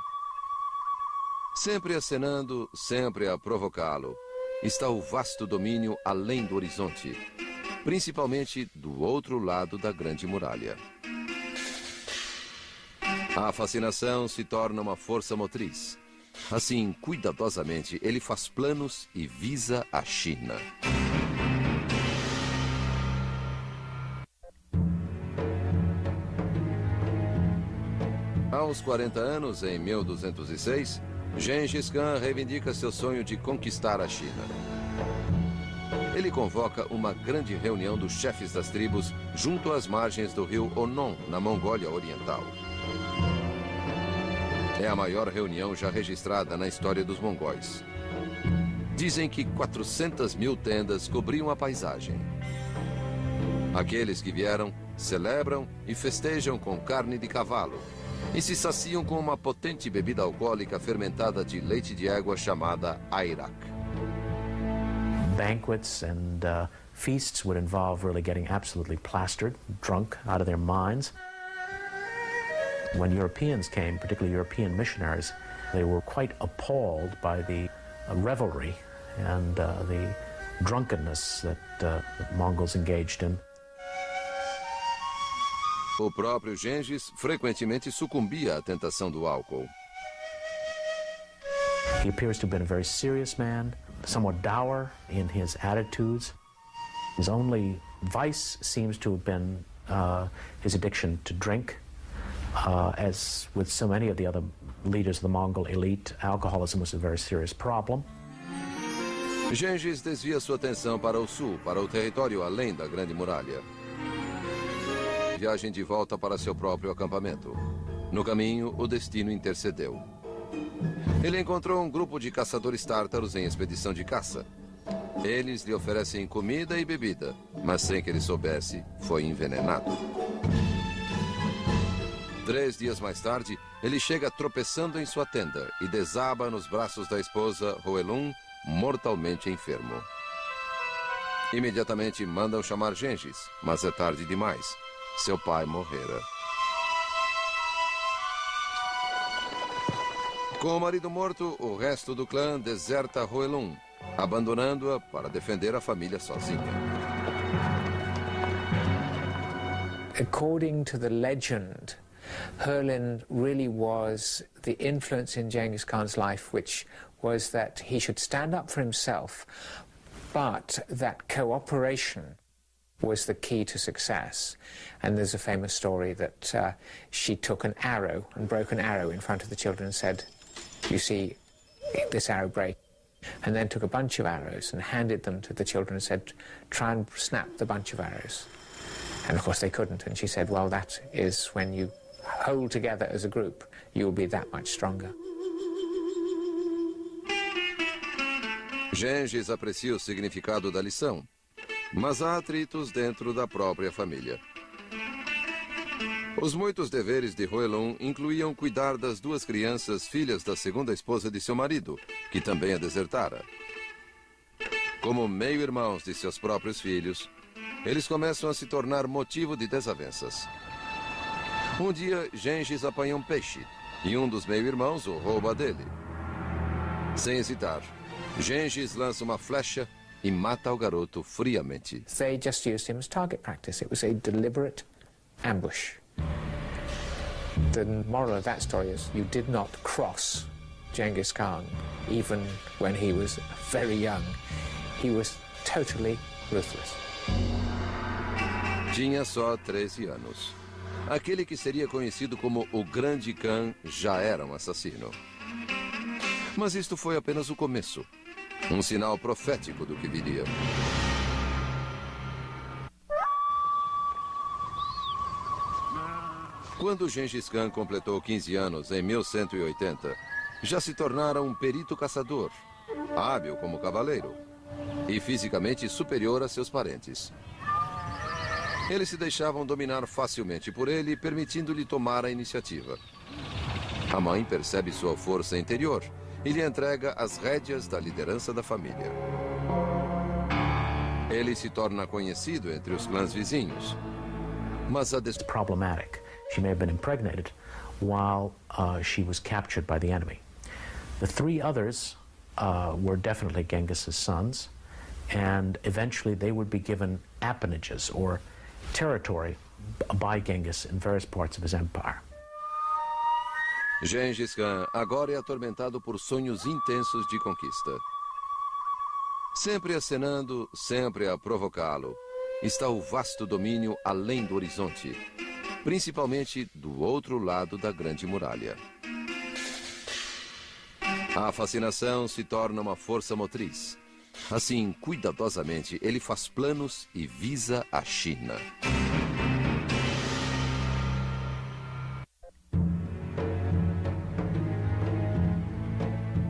Sempre acenando, sempre a provocá-lo, está o vasto domínio além do horizonte, principalmente do outro lado da Grande Muralha. A fascinação se torna uma força motriz. Assim, cuidadosamente, ele faz planos e visa a China. Aos 40 anos, em 1206, Gengis Khan reivindica seu sonho de conquistar a China. Ele convoca uma grande reunião dos chefes das tribos junto às margens do rio Onon, na Mongólia Oriental. É a maior reunião já registrada na história dos mongóis. Dizem que 400.000 tendas cobriam a paisagem. Aqueles que vieram celebram e festejam com carne de cavalo e se saciam com uma potente bebida alcoólica fermentada de leite de égua chamada airak. Banquets and feasts would involve really getting absolutely plastered, drunk out of their minds. When Europeans came, particularly European missionaries, they were quite appalled by the revelry and the drunkenness that the Mongols engaged in. O próprio Gengis frequentemente sucumbia à tentação do álcool. He appears to have been a very serious man, somewhat dour in his attitudes. His only vice seems to have been his addiction to drink. As with so many of the other leaders of the Mongol elite, alcoholism was a very serious problem. Gengis desvia sua atenção para o sul, para o território além da Grande Muralha. Viagem de volta para seu próprio acampamento. No caminho, o destino intercedeu. Ele encontrou um grupo de caçadores tártaros em expedição de caça. Eles lhe oferecem comida e bebida, mas sem que ele soubesse, foi envenenado. 3 dias mais tarde, ele chega tropeçando em sua tenda e desaba nos braços da esposa, Hoelun, mortalmente enfermo. Imediatamente mandam chamar Gengis, mas é tarde demais. Seu pai morrera. Com o marido morto, o resto do clã deserta Hoelun, abandonando-a para defender a família sozinha. According to the legend, Herlin really was the influence in Genghis Khan's life, which was that he should stand up for himself, but that cooperation was the key to success. And there's a famous story that she took an arrow and broke an arrow in front of the children and said, "You see this arrow break," and then took a bunch of arrows and handed them to the children and said, "Try and snap the bunch of arrows." And of course they couldn't, and she said, "Well, that is when you hold together as a group, you'll be that much stronger." Gengis aprecia o significado da lição, mas há atritos dentro da própria família. Os muitos deveres de Hoelun incluíam cuidar das 2 crianças filhas da segunda esposa de seu marido, que também a desertara. Como meio-irmãos de seus próprios filhos, eles começam a se tornar motivo de desavenças. Um dia, Gengis apanha um peixe e um dos meio-irmãos o rouba dele. Sem hesitar, Gengis lança uma flecha e mata o garoto friamente. They just used him as target practice. It was a deliberate ambush. The moral of that story is you did not cross Genghis Khan, even when he was very young. He was totally ruthless. Tinha só 13 anos. Aquele que seria conhecido como o Grande Khan já era um assassino. Mas isto foi apenas o começo. Um sinal profético do que viria. Quando Gengis Khan completou 15 anos, em 1180, já se tornara um perito caçador, hábil como cavaleiro e fisicamente superior a seus parentes. Eles se deixavam dominar facilmente por ele, permitindo-lhe tomar a iniciativa. A mãe percebe sua força interior e lhe entrega as rédeas da liderança da família. Ele se torna conhecido entre os clãs vizinhos. Mas a problematic. She may have been impregnated while she was captured by the enemy. The three others were definitely Genghis's sons, and eventually they would be given appanages or territory by Genghis in various parts of his empire. Gengis Khan agora é atormentado por sonhos intensos de conquista. Sempre acenando, sempre a provocá-lo, está o vasto domínio além do horizonte, principalmente do outro lado da Grande Muralha. A fascinação se torna uma força motriz. Assim, cuidadosamente, ele faz planos e visa a China.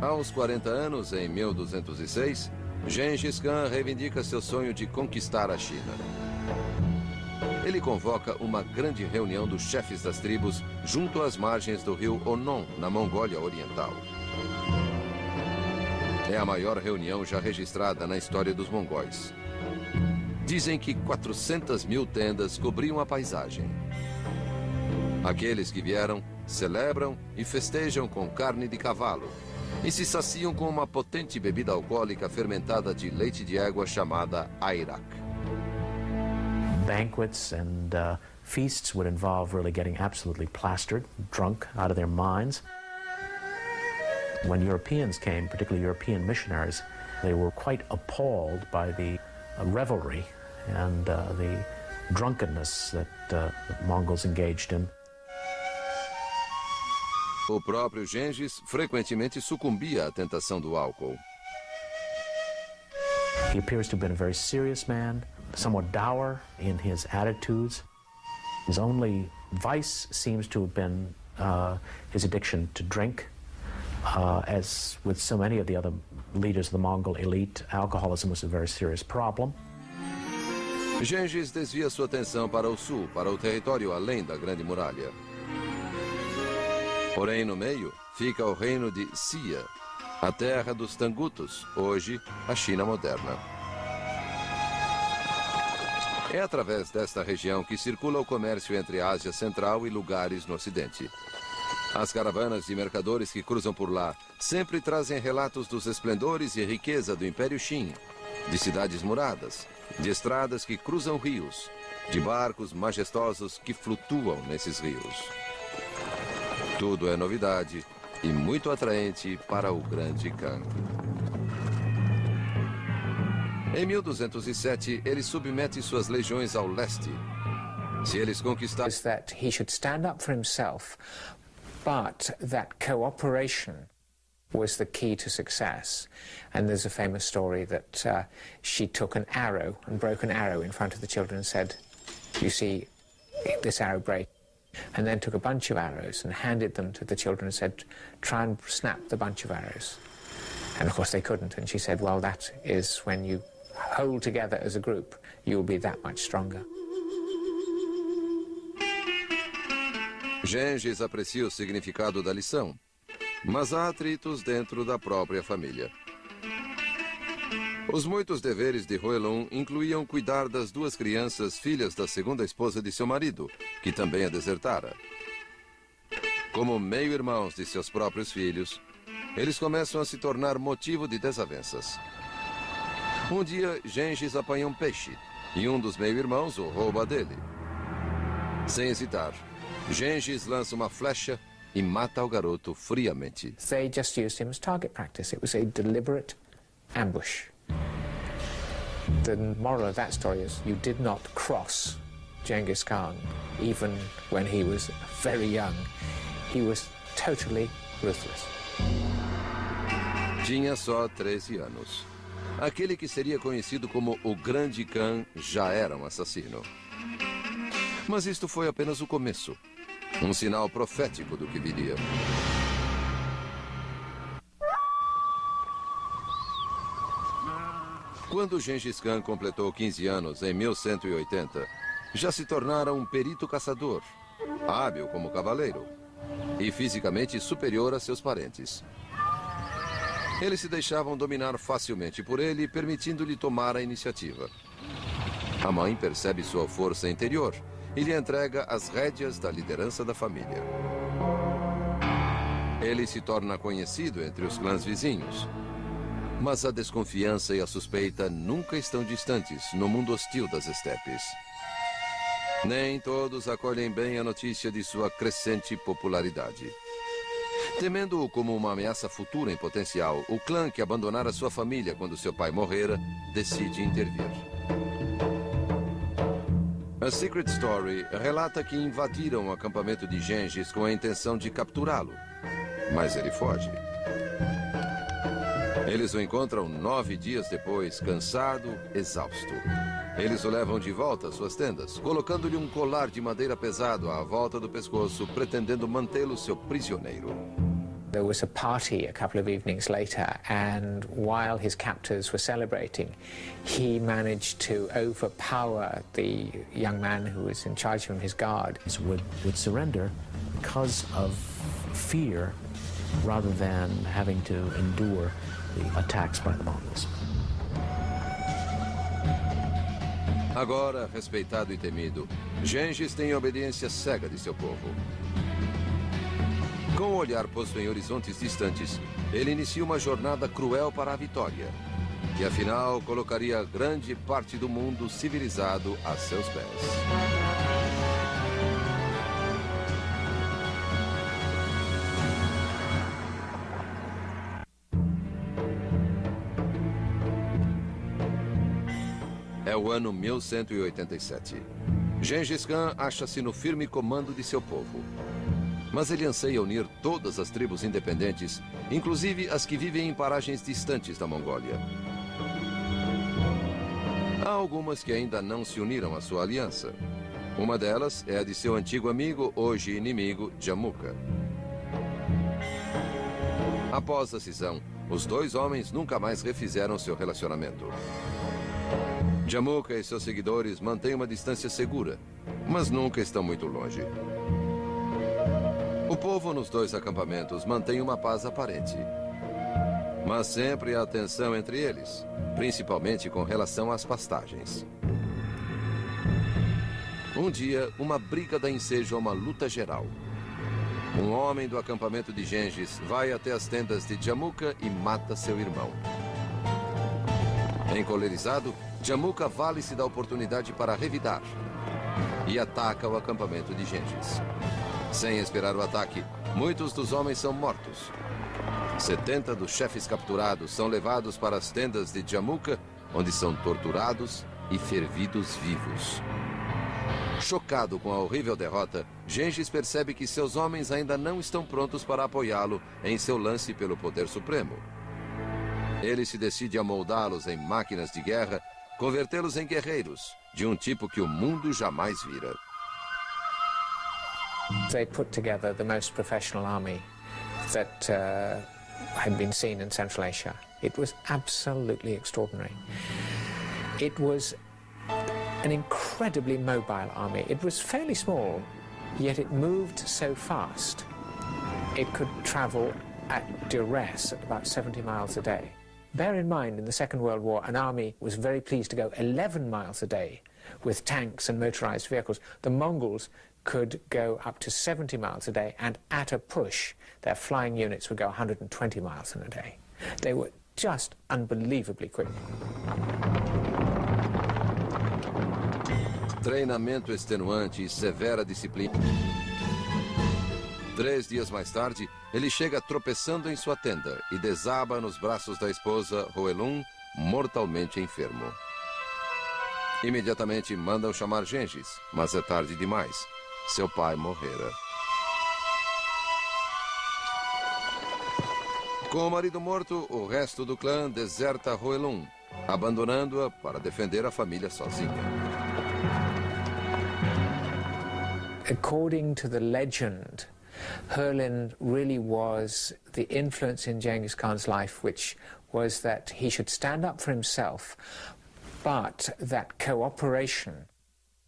Aos 40 anos, em 1206, Gengis Khan reivindica seu sonho de conquistar a China. Ele convoca uma grande reunião dos chefes das tribos junto às margens do rio Onon, na Mongólia Oriental. É a maior reunião já registrada na história dos mongóis. Dizem que 400 mil tendas cobriam a paisagem. Aqueles que vieram celebram e festejam com carne de cavalo e se saciam com uma potente bebida alcoólica fermentada de leite de égua chamada airak. Banquets and feasts would involve really getting absolutely plastered, drunk out of their minds. When Europeans came, particularly European missionaries, they were quite appalled by the revelry and the drunkenness that the Mongols engaged in. O próprio Gengis frequentemente sucumbia à tentação do álcool. He appears to have been a very serious man, somewhat dour in his attitudes. His only vice seems to have been his addiction to drink. As with so many of the other leaders of the Mongol elite, alcoholism was a very serious problem. Gengis desvia sua atenção para o sul, para o território além da Grande Muralha. Porém, no meio, fica o reino de Xia, a terra dos Tangutos, hoje a China moderna. É através desta região que circula o comércio entre a Ásia Central e lugares no Ocidente. As caravanas de mercadores que cruzam por lá sempre trazem relatos dos esplendores e riqueza do Império Qin, de cidades muradas, de estradas que cruzam rios, de barcos majestosos que flutuam nesses rios. Tudo é novidade e muito atraente para o grande Khan. Em 1207, ele submete suas legiões ao leste. Se eles conquistarem... ...that he should stand up for himself, but that cooperation was the key to success. And there's a famous story that she took an arrow and broke an arrow in front of the children and said, "You see, this arrow break." And then took a bunch of arrows and handed them to the children and said, "Try and snap the bunch of arrows." And of course they couldn't, and she said, "Well, that is when you hold together as a group, you'll be that much stronger." Gengis aprecia o significado da lição, mas há atritos dentro da própria família. Os muitos deveres de Huelun incluíam cuidar das duas crianças, filhas da segunda esposa de seu marido, que também a desertara. Como meio-irmãos de seus próprios filhos, eles começam a se tornar motivo de desavenças. Um dia, Gengis apanha um peixe, e um dos meio-irmãos o rouba dele. Sem hesitar, Gengis lança uma flecha e mata o garoto friamente. They just used him as target practice. It was a deliberate ambush. The moral of that story is you did not cross Genghis Khan, even when he was very young. He was totally ruthless. Tinha só 13 anos. Aquele que seria conhecido como o Grande Khan já era um assassino. Mas isto foi apenas o começo. Um sinal profético do que viria. Quando Gengis Khan completou 15 anos, em 1180, já se tornara um perito caçador, hábil como cavaleiro e fisicamente superior a seus parentes. Eles se deixavam dominar facilmente por ele, permitindo-lhe tomar a iniciativa. A mãe percebe sua força interior e lhe entrega as rédeas da liderança da família. Ele se torna conhecido entre os clãs vizinhos. Mas a desconfiança e a suspeita nunca estão distantes no mundo hostil das estepes. Nem todos acolhem bem a notícia de sua crescente popularidade. Temendo-o como uma ameaça futura em potencial, o clã que abandonara sua família quando seu pai morrera, decide intervir. A Secret Story relata que invadiram o acampamento de Gengis com a intenção de capturá-lo, mas ele foge. Eles o encontram 9 dias depois, cansado, exausto. Eles o levam de volta às suas tendas, colocando-lhe um colar de madeira pesado à volta do pescoço, pretendendo mantê-lo seu prisioneiro. There was a party a couple of evenings later, and while his captors were celebrating, he managed to overpower the young man who was in charge of him, his guard. Would surrender because of fear rather than having to endure the attacks by the Mongols. Agora, respeitado e temido, Gengis tem obediência cega de seu povo. Com o olhar posto em horizontes distantes, ele inicia uma jornada cruel para a vitória, que afinal colocaria grande parte do mundo civilizado a seus pés. É o ano 1187. Gengis Khan acha-se no firme comando de seu povo. Mas ele anseia unir todas as tribos independentes, inclusive as que vivem em paragens distantes da Mongólia. Há algumas que ainda não se uniram à sua aliança. Uma delas é a de seu antigo amigo, hoje inimigo, Jamukha. Após a cisão, os dois homens nunca mais refizeram seu relacionamento. Jamukha e seus seguidores mantêm uma distância segura, mas nunca estão muito longe. O povo nos dois acampamentos mantém uma paz aparente. Mas sempre há tensão entre eles, principalmente com relação às pastagens. Um dia, uma briga dá ensejo a uma luta geral. Um homem do acampamento de Gengis vai até as tendas de Jamukha e mata seu irmão. Encolerizado, Jamukha vale-se da oportunidade para revidar e ataca o acampamento de Gengis. Sem esperar o ataque, muitos dos homens são mortos. 70 dos chefes capturados são levados para as tendas de Jamukha, onde são torturados e fervidos vivos. Chocado com a horrível derrota, Gengis percebe que seus homens ainda não estão prontos para apoiá-lo em seu lance pelo poder supremo. Ele se decide a moldá-los em máquinas de guerra, convertê-los em guerreiros, de um tipo que o mundo jamais vira. They put together the most professional army that had been seen in Central Asia. It was absolutely extraordinary. It was an incredibly mobile army. It was fairly small, yet it moved so fast. It could travel at duress at about 70 miles a day. Bear in mind, in the Second World War, an army was very pleased to go 11 miles a day with tanks and motorized vehicles. The Mongols could go up to 70 miles a day, and at a push, their flying units would go 120 miles in a day. They were just unbelievably quick. Treinamento extenuante e severa disciplina. 3 dias mais tarde, ele chega tropeçando em sua tenda e desaba nos braços da esposa, Hoelun, mortalmente enfermo. Imediatamente mandam chamar Gengis, mas é tarde demais. Seu pai morrera. Com o marido morto, o resto do clã deserta Hoelun, abandonando-a para defender a família sozinha. According to the legend, Herlin really was the influence in Genghis Khan's life, which was that he should stand up for himself, but that cooperation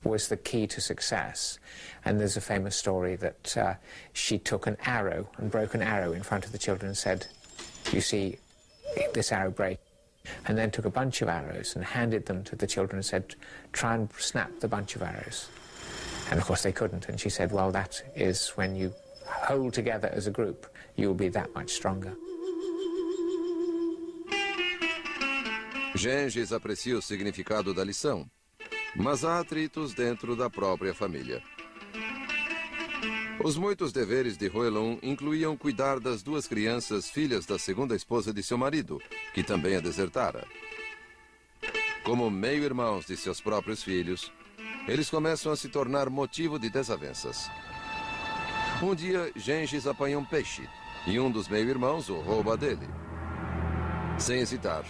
was the key to success. And there's a famous story that she took an arrow and broke an arrow in front of the children and said, "You see this arrow break," and then took a bunch of arrows and handed them to the children and said, "Try and snap the bunch of arrows." And of course they couldn't, and she said, "Well, that is when you hold together as a group, you'll be that much stronger." Gengis aprecia o significado da lição, mas há atritos dentro da própria família. Os muitos deveres de Huelun incluíam cuidar das duas crianças, filhas da segunda esposa de seu marido, que também a desertara. Como meio-irmãos de seus próprios filhos, eles começam a se tornar motivo de desavenças. Um dia, Gengis apanha um peixe, e um dos meio-irmãos o rouba dele. Sem hesitar,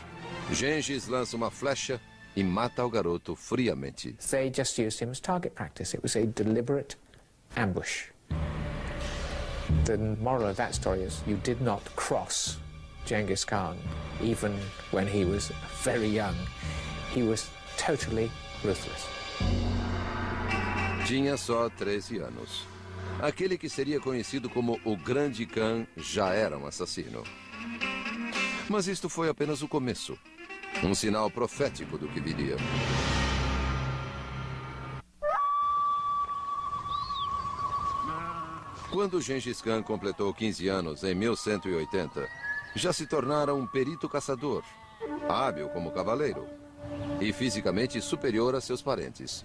Gengis lança uma flecha e mata o garoto friamente. They just used him as target practice. It was a deliberate ambush. The moral of that story is you did not cross Genghis Khan, even when he was very young. He was totally ruthless. Tinha só 13 anos. Aquele que seria conhecido como o Grande Khan já era um assassino. Mas isto foi apenas o começo. Um sinal profético do que viria. Quando Gengis Khan completou 15 anos, em 1180, já se tornara um perito caçador, hábil como cavaleiro e fisicamente superior a seus parentes.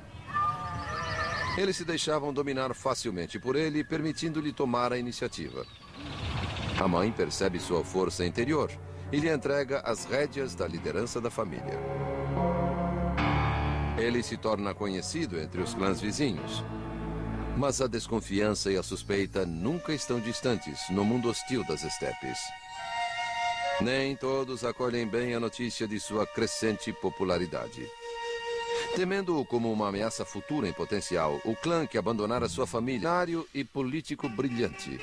Eles se deixavam dominar facilmente por ele, permitindo-lhe tomar a iniciativa. A mãe percebe sua força interior e lhe entrega as rédeas da liderança da família. Ele se torna conhecido entre os clãs vizinhos. Mas a desconfiança e a suspeita nunca estão distantes no mundo hostil das estepes. Nem todos acolhem bem a notícia de sua crescente popularidade. Temendo-o como uma ameaça futura em potencial, o clã que abandonara sua família, e político brilhante,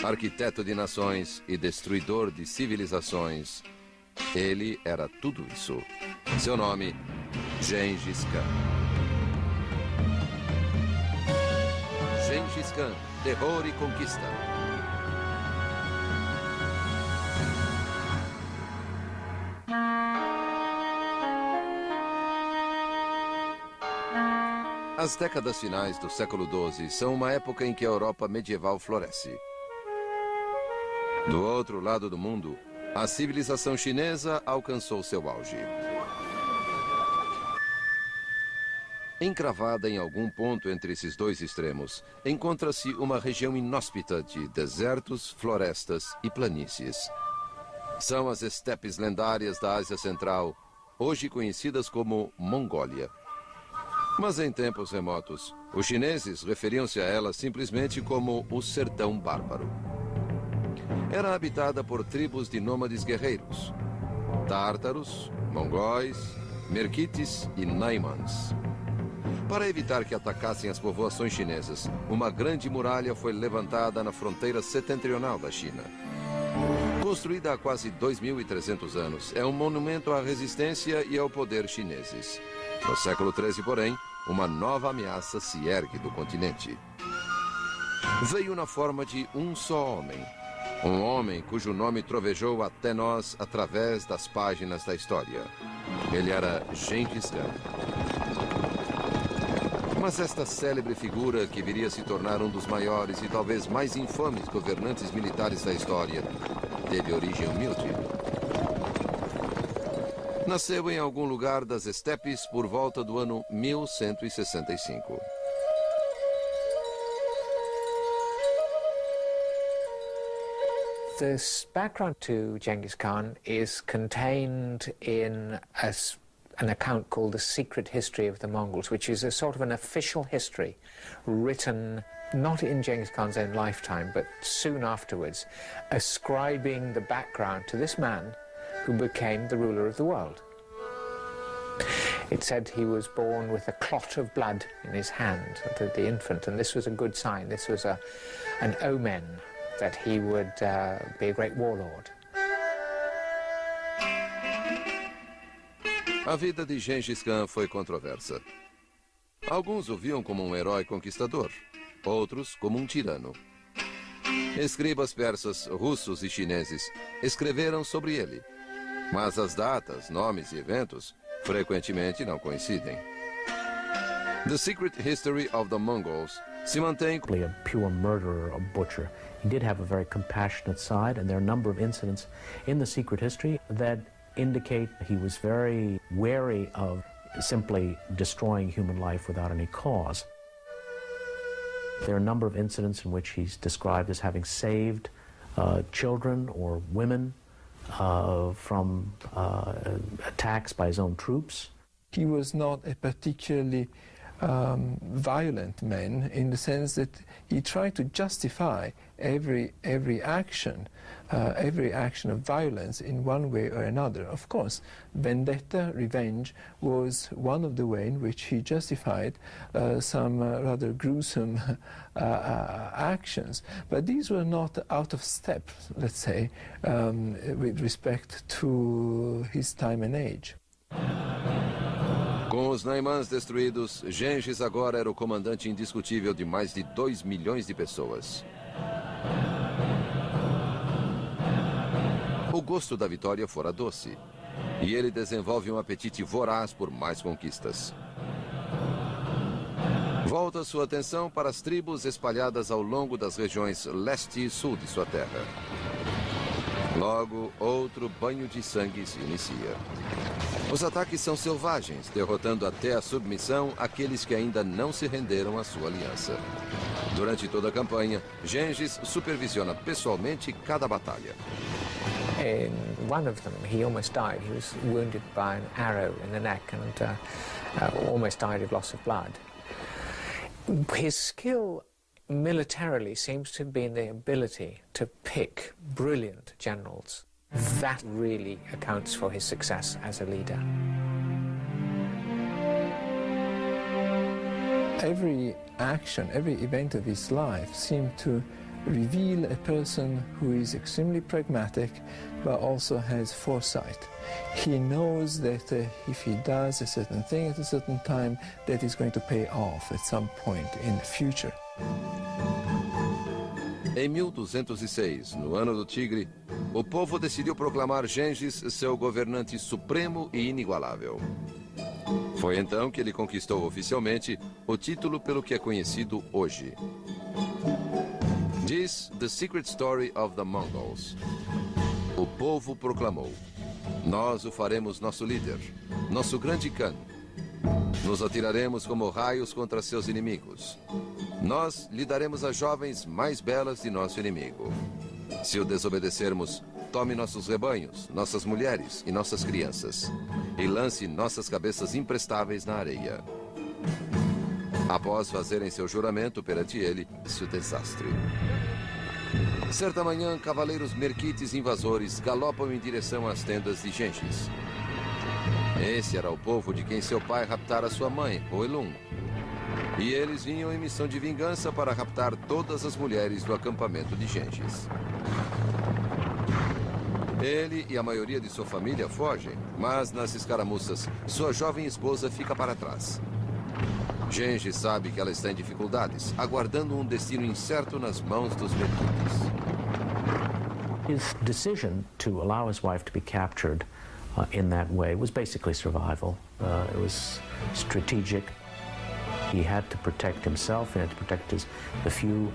arquiteto de nações e destruidor de civilizações, ele era tudo isso. Seu nome, Gengis Khan. Gengis Khan, terror e conquista. As décadas finais do século XII são uma época em que a Europa medieval floresce. Do outro lado do mundo, a civilização chinesa alcançou seu auge. Encravada em algum ponto entre esses dois extremos, encontra-se uma região inóspita de desertos, florestas e planícies. São as estepes lendárias da Ásia Central, hoje conhecidas como Mongólia. Mas em tempos remotos, os chineses referiam-se a elas simplesmente como o Sertão Bárbaro. Era habitada por tribos de nômades guerreiros, tártaros, mongóis, merquites e naimans. Para evitar que atacassem as povoações chinesas, uma grande muralha foi levantada na fronteira setentrional da China. Construída há quase 2.300 anos, é um monumento à resistência e ao poder chineses. No século XIII, porém, uma nova ameaça se ergue do continente. Veio na forma de um só homem. Um homem cujo nome trovejou até nós através das páginas da história. Ele era Gengis Khan. Mas esta célebre figura, que viria a se tornar um dos maiores e talvez mais infames governantes militares da história, teve origem humilde. Nasceu em algum lugar das estepes por volta do ano 1165. This background to Genghis Khan is contained in an account called The Secret History of the Mongols, which is a sort of an official history written not in Genghis Khan's own lifetime, but soon afterwards, ascribing the background to this man who became the ruler of the world. It said he was born with a clot of blood in his hand, the infant, and this was a good sign. This was an omen that he would be a great warlord. A vida de Gengis Khan foi controversa. Alguns o viam como um herói conquistador, outros como um tirano. Escribas persas, russos e chineses escreveram sobre ele, mas as datas, nomes e eventos frequentemente não coincidem. The Secret History of the Mongols se mantém A pure murderer, a butcher. He did have a very compassionate side, and there are a number of incidents in the secret history that indicate he was very wary of simply destroying human life without any cause. There are a number of incidents in which he's described as having saved children or women from attacks by his own troops. He was not a particularly violent man, in the sense that he tried to justify every action of violence in one way or another. Of course, vendetta, revenge, was one of the ways in which he justified some rather gruesome actions. But these were not out of step, let's say, with respect to his time and age. Com os Naimãs destruídos, Gengis agora era o comandante indiscutível de mais de 2 milhões de pessoas. O gosto da vitória fora doce, e ele desenvolve um apetite voraz por mais conquistas. Volta sua atenção para as tribos espalhadas ao longo das regiões leste e sul de sua terra. Logo, outro banho de sangue se inicia. Os ataques são selvagens, derrotando até a submissão aqueles que ainda não se renderam à sua aliança. Durante toda a campanha, Gengis supervisiona pessoalmente cada batalha. In one of them, he almost died. He was wounded by an arrow in the neck and almost died of loss of blood. His skill militarily seems to be in the ability to pick brilliant generals. That really accounts for his success as a leader. Every action, every event of his life seemed to reveal a person who is extremely pragmatic, but also has foresight. He knows that if he does a certain thing at a certain time, that is going to pay off at some point in the future. Em 1206, no ano do Tigre, o povo decidiu proclamar Gengis seu governante supremo e inigualável. Foi então que ele conquistou oficialmente o título pelo que é conhecido hoje. Diz The Secret Story of the Mongols. O povo proclamou: nós o faremos nosso líder, nosso grande Khan. Nos atiraremos como raios contra seus inimigos. Nós lhe daremos as jovens mais belas de nosso inimigo. Se o desobedecermos, tome nossos rebanhos, nossas mulheres e nossas crianças, e lance nossas cabeças imprestáveis na areia. Após fazerem seu juramento perante ele, o desastre. Certa manhã, cavaleiros merquites invasores galopam em direção às tendas de Gengis. Esse era o povo de quem seu pai raptara sua mãe, Oilun. E eles vinham em missão de vingança para raptar todas as mulheres do acampamento de Gengis. Ele e a maioria de sua família fogem, mas nas escaramuças, sua jovem esposa fica para trás. Gengis sabe que ela está em dificuldades, aguardando um destino incerto nas mãos dos merquites. His decision to allow his wife to be captured in that way was basically survival. It was strategic. He had to protect himself. He had to protect the few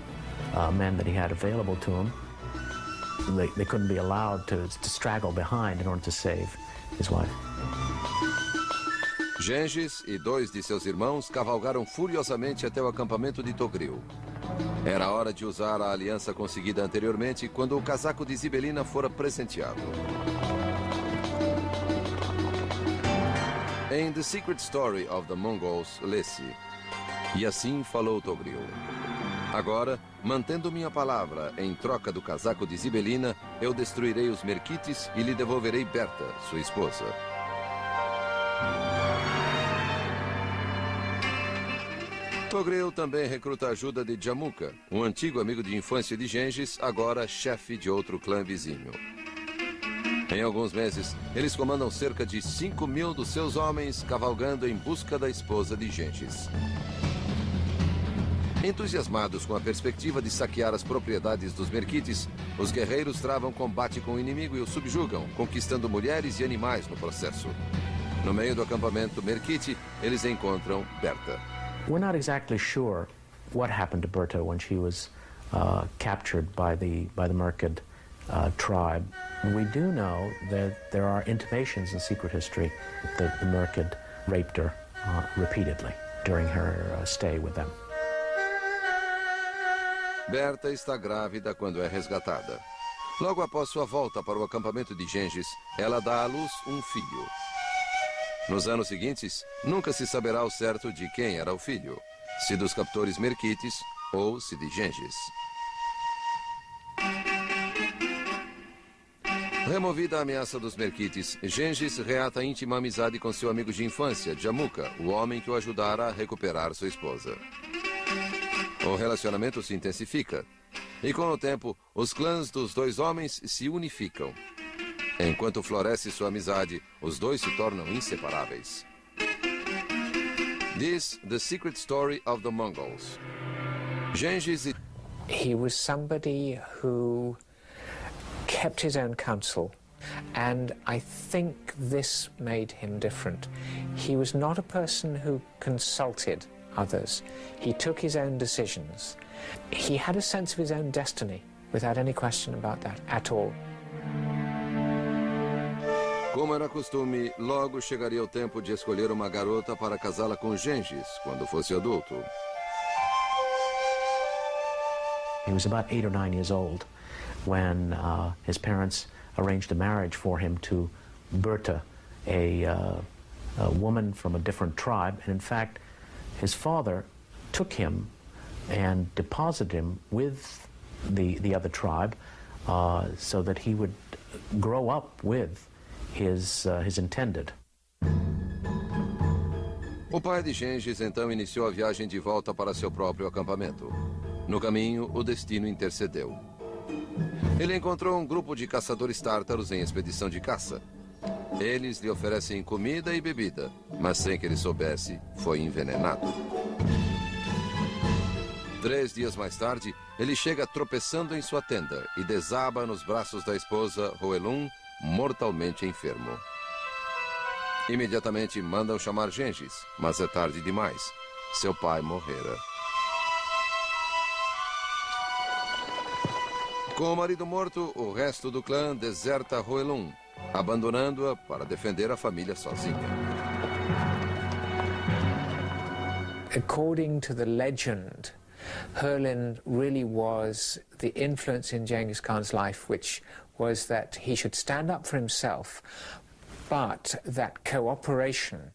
men that he had available to him. They couldn't be allowed to straggle behind in order to save his wife. Gengis e 2 de seus irmãos cavalgaram furiosamente até o acampamento de Togril. Era hora de usar a aliança conseguida anteriormente quando o casaco de Zibelina fora presenteado. Em The Secret Story of the Mongols, lê-se: e assim falou Togril: agora, mantendo minha palavra em troca do casaco de Zibelina, eu destruirei os merquites e lhe devolverei Berta, sua esposa. Togril também recruta a ajuda de Jamuka, um antigo amigo de infância de Gengis, agora chefe de outro clã vizinho. Em alguns meses, eles comandam cerca de 5.000 dos seus homens cavalgando em busca da esposa de Gengis. Entusiasmados com a perspectiva de saquear as propriedades dos Merquites, os guerreiros travam combate com o inimigo e o subjugam, conquistando mulheres e animais no processo. No meio do acampamento Merquite, eles encontram Berta. We're not exactly sure what happened to Berta when she was captured by the Merkid tribe. We do know that there are intimations in secret history that the Merkid raped her repeatedly during her stay with them. Berta está grávida quando é resgatada. Logo após sua volta para o acampamento de Gengis, ela dá à luz um filho. Nos anos seguintes, nunca se saberá ao certo de quem era o filho, se dos captores Merquites ou se de Gengis. Removida a ameaça dos Merquites, Gengis reata íntima amizade com seu amigo de infância, Jamuka, o homem que o ajudara a recuperar sua esposa. O relacionamento se intensifica, e com o tempo, os clãs dos dois homens se unificam. Enquanto floresce sua amizade, os dois se tornam inseparáveis. This, the secret story of the Mongols. Gengis. He was somebody who kept his own counsel, and I think this made him different. He was not a person who consulted others. He took his own decisions. He had a sense of his own destiny, without any question about that at all. Como era costume, logo chegaria o tempo de escolher uma garota para casá-la com Gengis quando fosse adulto. He was about 8 or 9 years old when his parents arranged a marriage for him to Berta, a woman from a different tribe. And in fact, his father took him and deposited him with the other tribe so that he would grow up with his intended. O pai de Gengis então iniciou a viagem de volta para seu próprio acampamento. No caminho, o destino intercedeu. Ele encontrou um grupo de caçadores tártaros em expedição de caça. Eles lhe oferecem comida e bebida, mas sem que ele soubesse, foi envenenado. 3 dias mais tarde, ele chega tropeçando em sua tenda e desaba nos braços da esposa, Hoelun, mortalmente enfermo. Imediatamente mandam chamar Gengis, mas é tarde demais. Seu pai morrera. Com o marido morto, o resto do clã deserta Hoelun, abandonando-a para defender a família sozinha. According to the legend, Herlin really was the influence in Genghis Khan's life, which was that he should stand up for himself, but that cooperation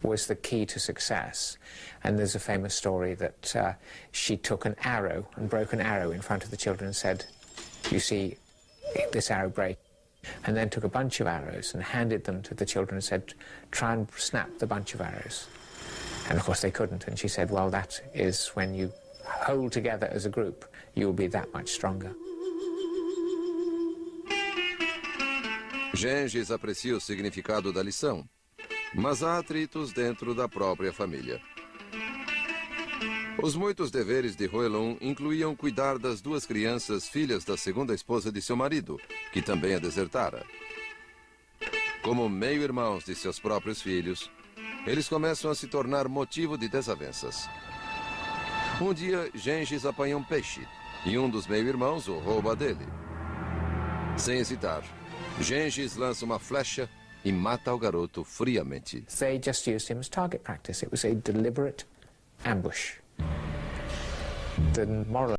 was the key to success. And there's a famous story that she took an arrow and broke an arrow in front of the children and said, "You see this arrow break," and then took a bunch of arrows and handed them to the children and said, "Try and snap the bunch of arrows." And of course they couldn't, and she said, "Well, that is when you hold together as a group, you will be that much stronger." Gengis aprecia o significado da lição, mas há atritos dentro da própria família. Os muitos deveres de Hoelun incluíam cuidar das 2 crianças, filhas da segunda esposa de seu marido, que também a desertara. Como meio-irmãos de seus próprios filhos, eles começam a se tornar motivo de desavenças. Um dia, Gengis apanha um peixe, e um dos meio-irmãos o rouba dele. Sem hesitar, Gengis lança uma flecha e mata o garoto friamente. They just used him as target practice. It was a deliberate ambush. The moral